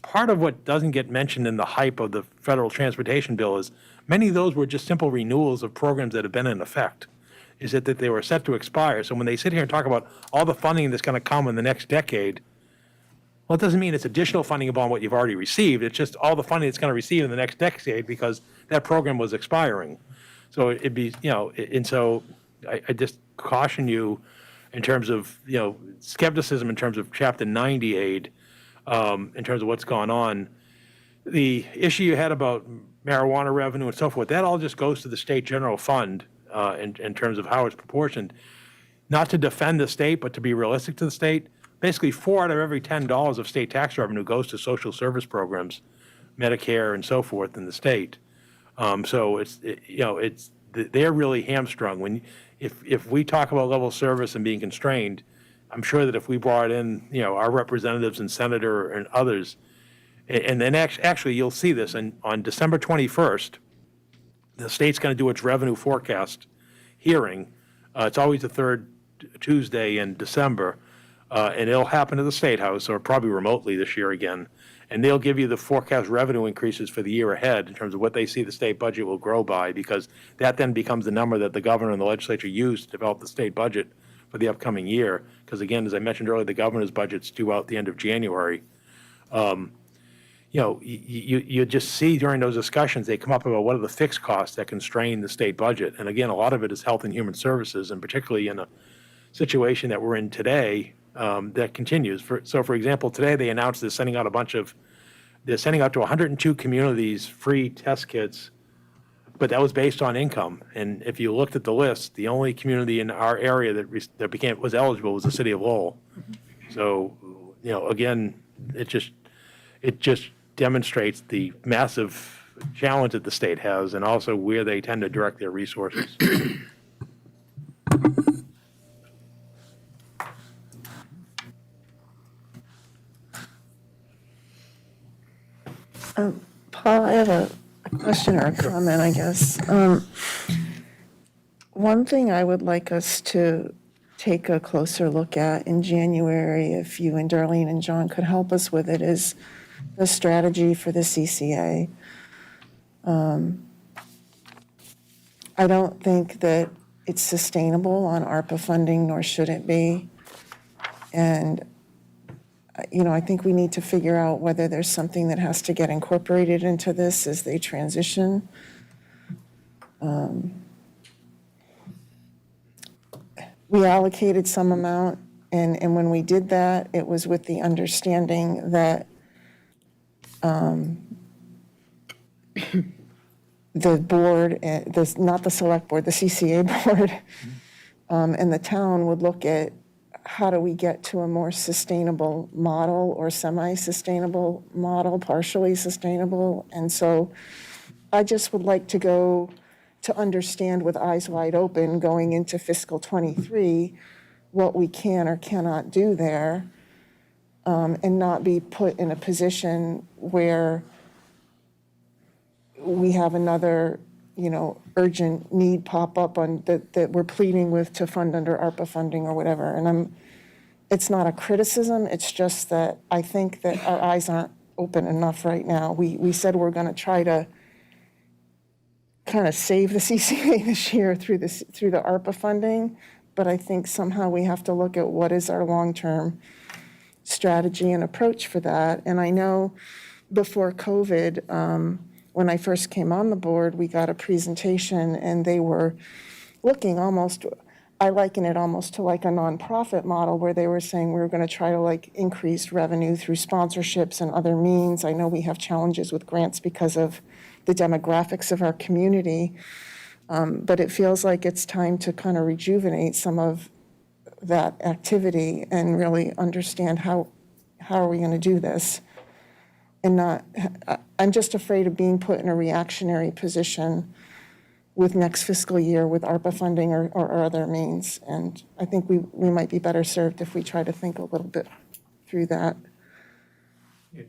part of what doesn't get mentioned in the hype of the federal transportation bill is many of those were just simple renewals of programs that have been in effect. Is that they were set to expire. So when they sit here and talk about all the funding that's going to come in the next decade, well, it doesn't mean it's additional funding upon what you've already received. It's just all the funding it's going to receive in the next decade because that program was expiring. So it'd be, and so I just caution you in terms of, skepticism in terms of Chapter 90 aid, in terms of what's gone on. The issue you had about marijuana revenue and so forth, that all just goes to the state general fund. In terms of how it's proportioned, not to defend the state, but to be realistic to the state. Basically, 4 out of every $10 of state tax revenue goes to social service programs, Medicare and so forth in the state. So they're really hamstrung. If we talk about level of service and being constrained, I'm sure that if we brought in our representatives and senator and others, and then actually you'll see this on December 21st. The state's going to do its revenue forecast hearing. It's always the third Tuesday in December, and it'll happen at the State House, or probably remotely this year again. And they'll give you the forecast revenue increases for the year ahead in terms of what they see the state budget will grow by, because that then becomes the number that the governor and the legislature use to develop the state budget for the upcoming year. Because again, as I mentioned earlier, the governor's budget's due out the end of January. You just see during those discussions, they come up about what are the fixed costs that constrain the state budget. And again, a lot of it is health and human services, and particularly in a situation that we're in today, that continues. So for example, today they announced they're sending out to 102 communities free test kits, but that was based on income. And if you looked at the list, the only community in our area that was eligible was the city of Lowell. So, again, it just demonstrates the massive challenge that the state has, and also where they tend to direct their resources. Paul, I have a question or a comment, I guess. One thing I would like us to take a closer look at in January, if you and Darlene and John could help us with it, is the strategy for the CCA. I don't think that it's sustainable on ARPA funding, nor should it be. And, I think we need to figure out whether there's something that has to get incorporated into this as they transition. We allocated some amount, and when we did that, it was with the understanding that the board, not the select board, the CCA board, and the town would look at how do we get to a more sustainable model or semi-sustainable model, partially sustainable. And so I just would like to go to understand with eyes wide open going into fiscal '23 what we can or cannot do there, and not be put in a position where we have another, urgent need pop up on that we're pleading with to fund under ARPA funding or whatever. And it's not a criticism, it's just that I think that our eyes aren't open enough right now. We said we're gonna try to kind of save the CCA this year through the ARPA funding, but I think somehow we have to look at what is our long-term strategy and approach for that. And I know before COVID, when I first came on the board, we got a presentation and they were looking almost, I liken it almost to like a nonprofit model where they were saying we were going to try to like increase revenue through sponsorships and other means. I know we have challenges with grants because of the demographics of our community, but it feels like it's time to kind of rejuvenate some of that activity and really understand how are we going to do this. And I'm just afraid of being put in a reactionary position with next fiscal year with ARPA funding or other means. And I think we might be better served if we try to think a little bit through that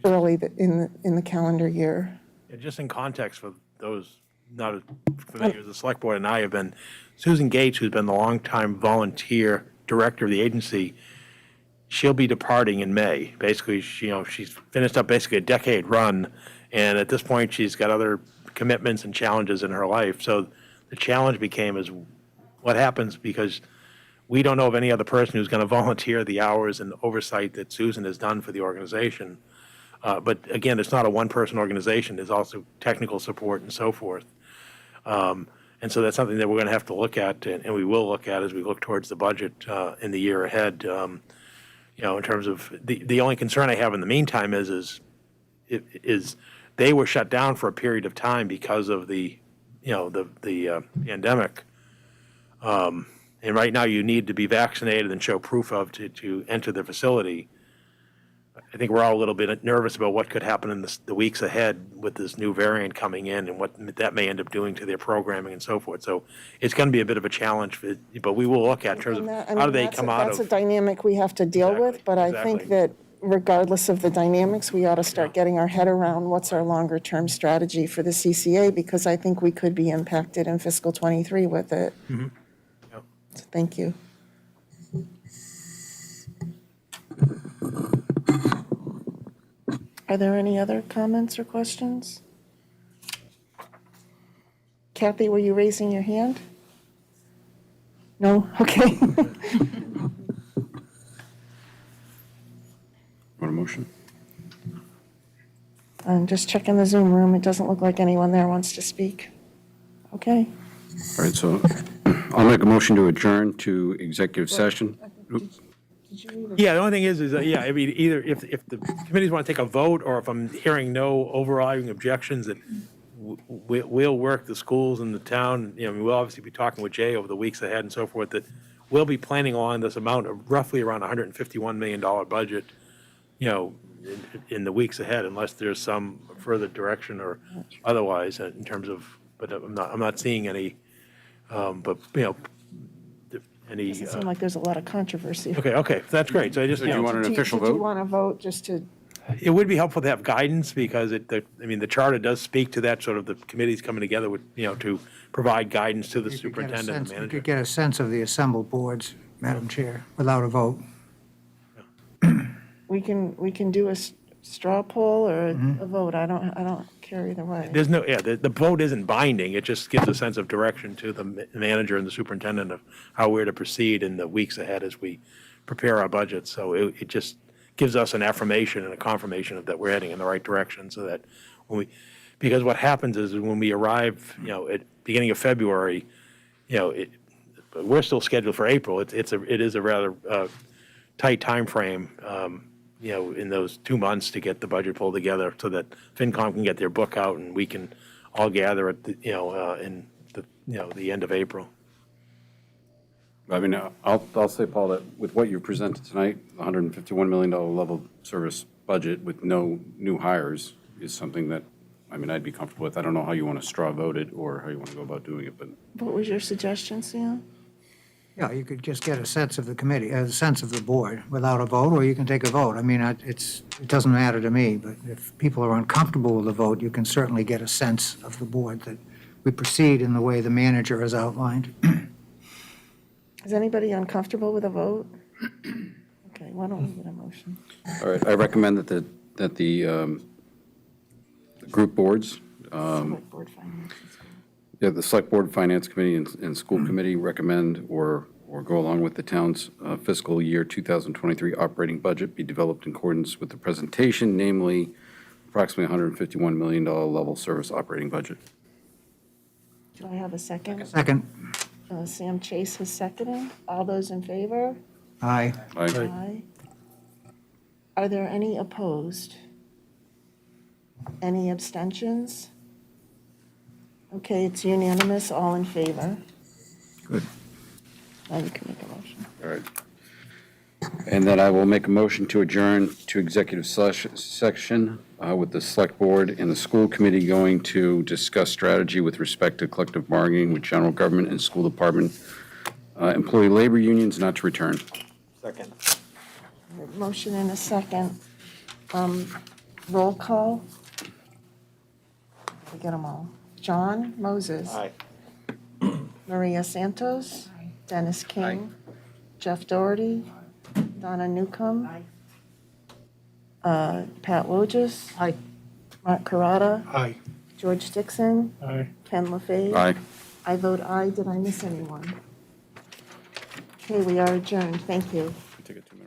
early in the calendar year. Yeah, just in context for those not as familiar as the select board and I have been, Susan Gates, who's been the longtime volunteer director of the agency, she'll be departing in May. Basically, she's finished up basically a decade run, and at this point, she's got other commitments and challenges in her life. So the challenge became is what happens because we don't know of any other person who's going to volunteer the hours and oversight that Susan has done for the organization. But again, it's not a one-person organization. There's also technical support and so forth. And so that's something that we're going to have to look at, and we will look at as we look towards the budget in the year ahead. In terms of the only concern I have in the meantime is they were shut down for a period of time because of the pandemic. And right now you need to be vaccinated and show proof of to enter the facility. I think we're all a little bit nervous about what could happen in the weeks ahead with this new variant coming in and what that may end up doing to their programming and so forth. So it's going to be a bit of a challenge, but we will look at in terms of how do they come out of. That's a dynamic we have to deal with, Exactly, but I think that regardless of the dynamics, we ought to start getting our head around what's our longer-term strategy for the CCA, because I think we could be impacted in fiscal '23 with it. Mm-hmm. Yep. So thank you. Are there any other comments or questions? Kathy, were you raising your hand? No? Okay. Want a motion? I'm just checking the Zoom room. It doesn't look like anyone there wants to speak. Okay. All right, so I'll make a motion to adjourn to executive session. Yeah, the only thing is I mean, either if the committees want to take a vote, or if I'm hearing no overriding objections, that we'll work the schools and the town, we'll obviously be talking with Jay over the weeks ahead and so forth, that we'll be planning along this amount of roughly around $151 million budget, in the weeks ahead, unless there's some further direction or otherwise in terms of, but I'm not seeing any, any. Doesn't seem like there's a lot of controversy. Okay, that's great. So I just, Do you want an official Do you vote? want to vote just to, It would be helpful to have guidance because the charter does speak to that, sort of the committees coming together with, to provide guidance to the You could get a superintendent and sense- the You manager. could get a sense of the assembled boards, Madam Chair, without a vote. We can do a straw poll or a vote. I don't care either way. There's no, the vote isn't binding. It just gives a sense of direction to the manager and the superintendent of how we're to proceed in the weeks ahead as we prepare our budget. So it just gives us an affirmation and a confirmation of that we're heading in the right direction so that because what happens is when we arrive, at beginning of February, we're still scheduled for April. It is a rather tight timeframe, in those 2 months to get the budget pulled together so that FinCom can get their book out and we can all gather at the, in the end of April. I mean, I'll say, Paul, that with what you presented tonight, $151 million level service budget with no new hires is something that, I'd be comfortable with. I don't know how you want to straw vote it or how you want to go about doing it, but. What was your suggestion, Sam? Yeah, you could just get a sense of the committee, a sense of the board without a vote, or you can take a vote. It doesn't matter to me, but if people are uncomfortable with the vote, you can certainly get a sense of the board that we proceed in the way the manager has outlined. Is anybody uncomfortable with a vote? Okay, why don't we get a motion? All right, I recommend that the group boards, Select Board Finance and School. the Select Board, Finance Committee, and School Committee recommend or go along with the town's fiscal year 2023 operating budget be developed in accordance with the presentation, namely approximately $151 million level service operating budget. Do I have a second? Second, Sam Chase has seconded. All those in favor? aye. Aye. Are there any opposed? Any abstentions? Okay, it's unanimous, all in favor. Good. Now you can make a motion. All right. And then I will make a motion to adjourn to executive section with the Select Board and the School Committee going to discuss strategy with respect to collective bargaining with general government and school department employee labor unions not to return. Second. Motion and a second. Roll call. We get them all. John Moses. Aye. Maria Santos. Dennis King. Jeff Doherty. Donna Newcomb. Pat Wojcik. Aye. Mark Carrata. Aye. George Dixon. Aye. Ken LaFave. Aye. I vote aye. Did I miss anyone? Okay, we are adjourned. Thank you. Take a 2-minute.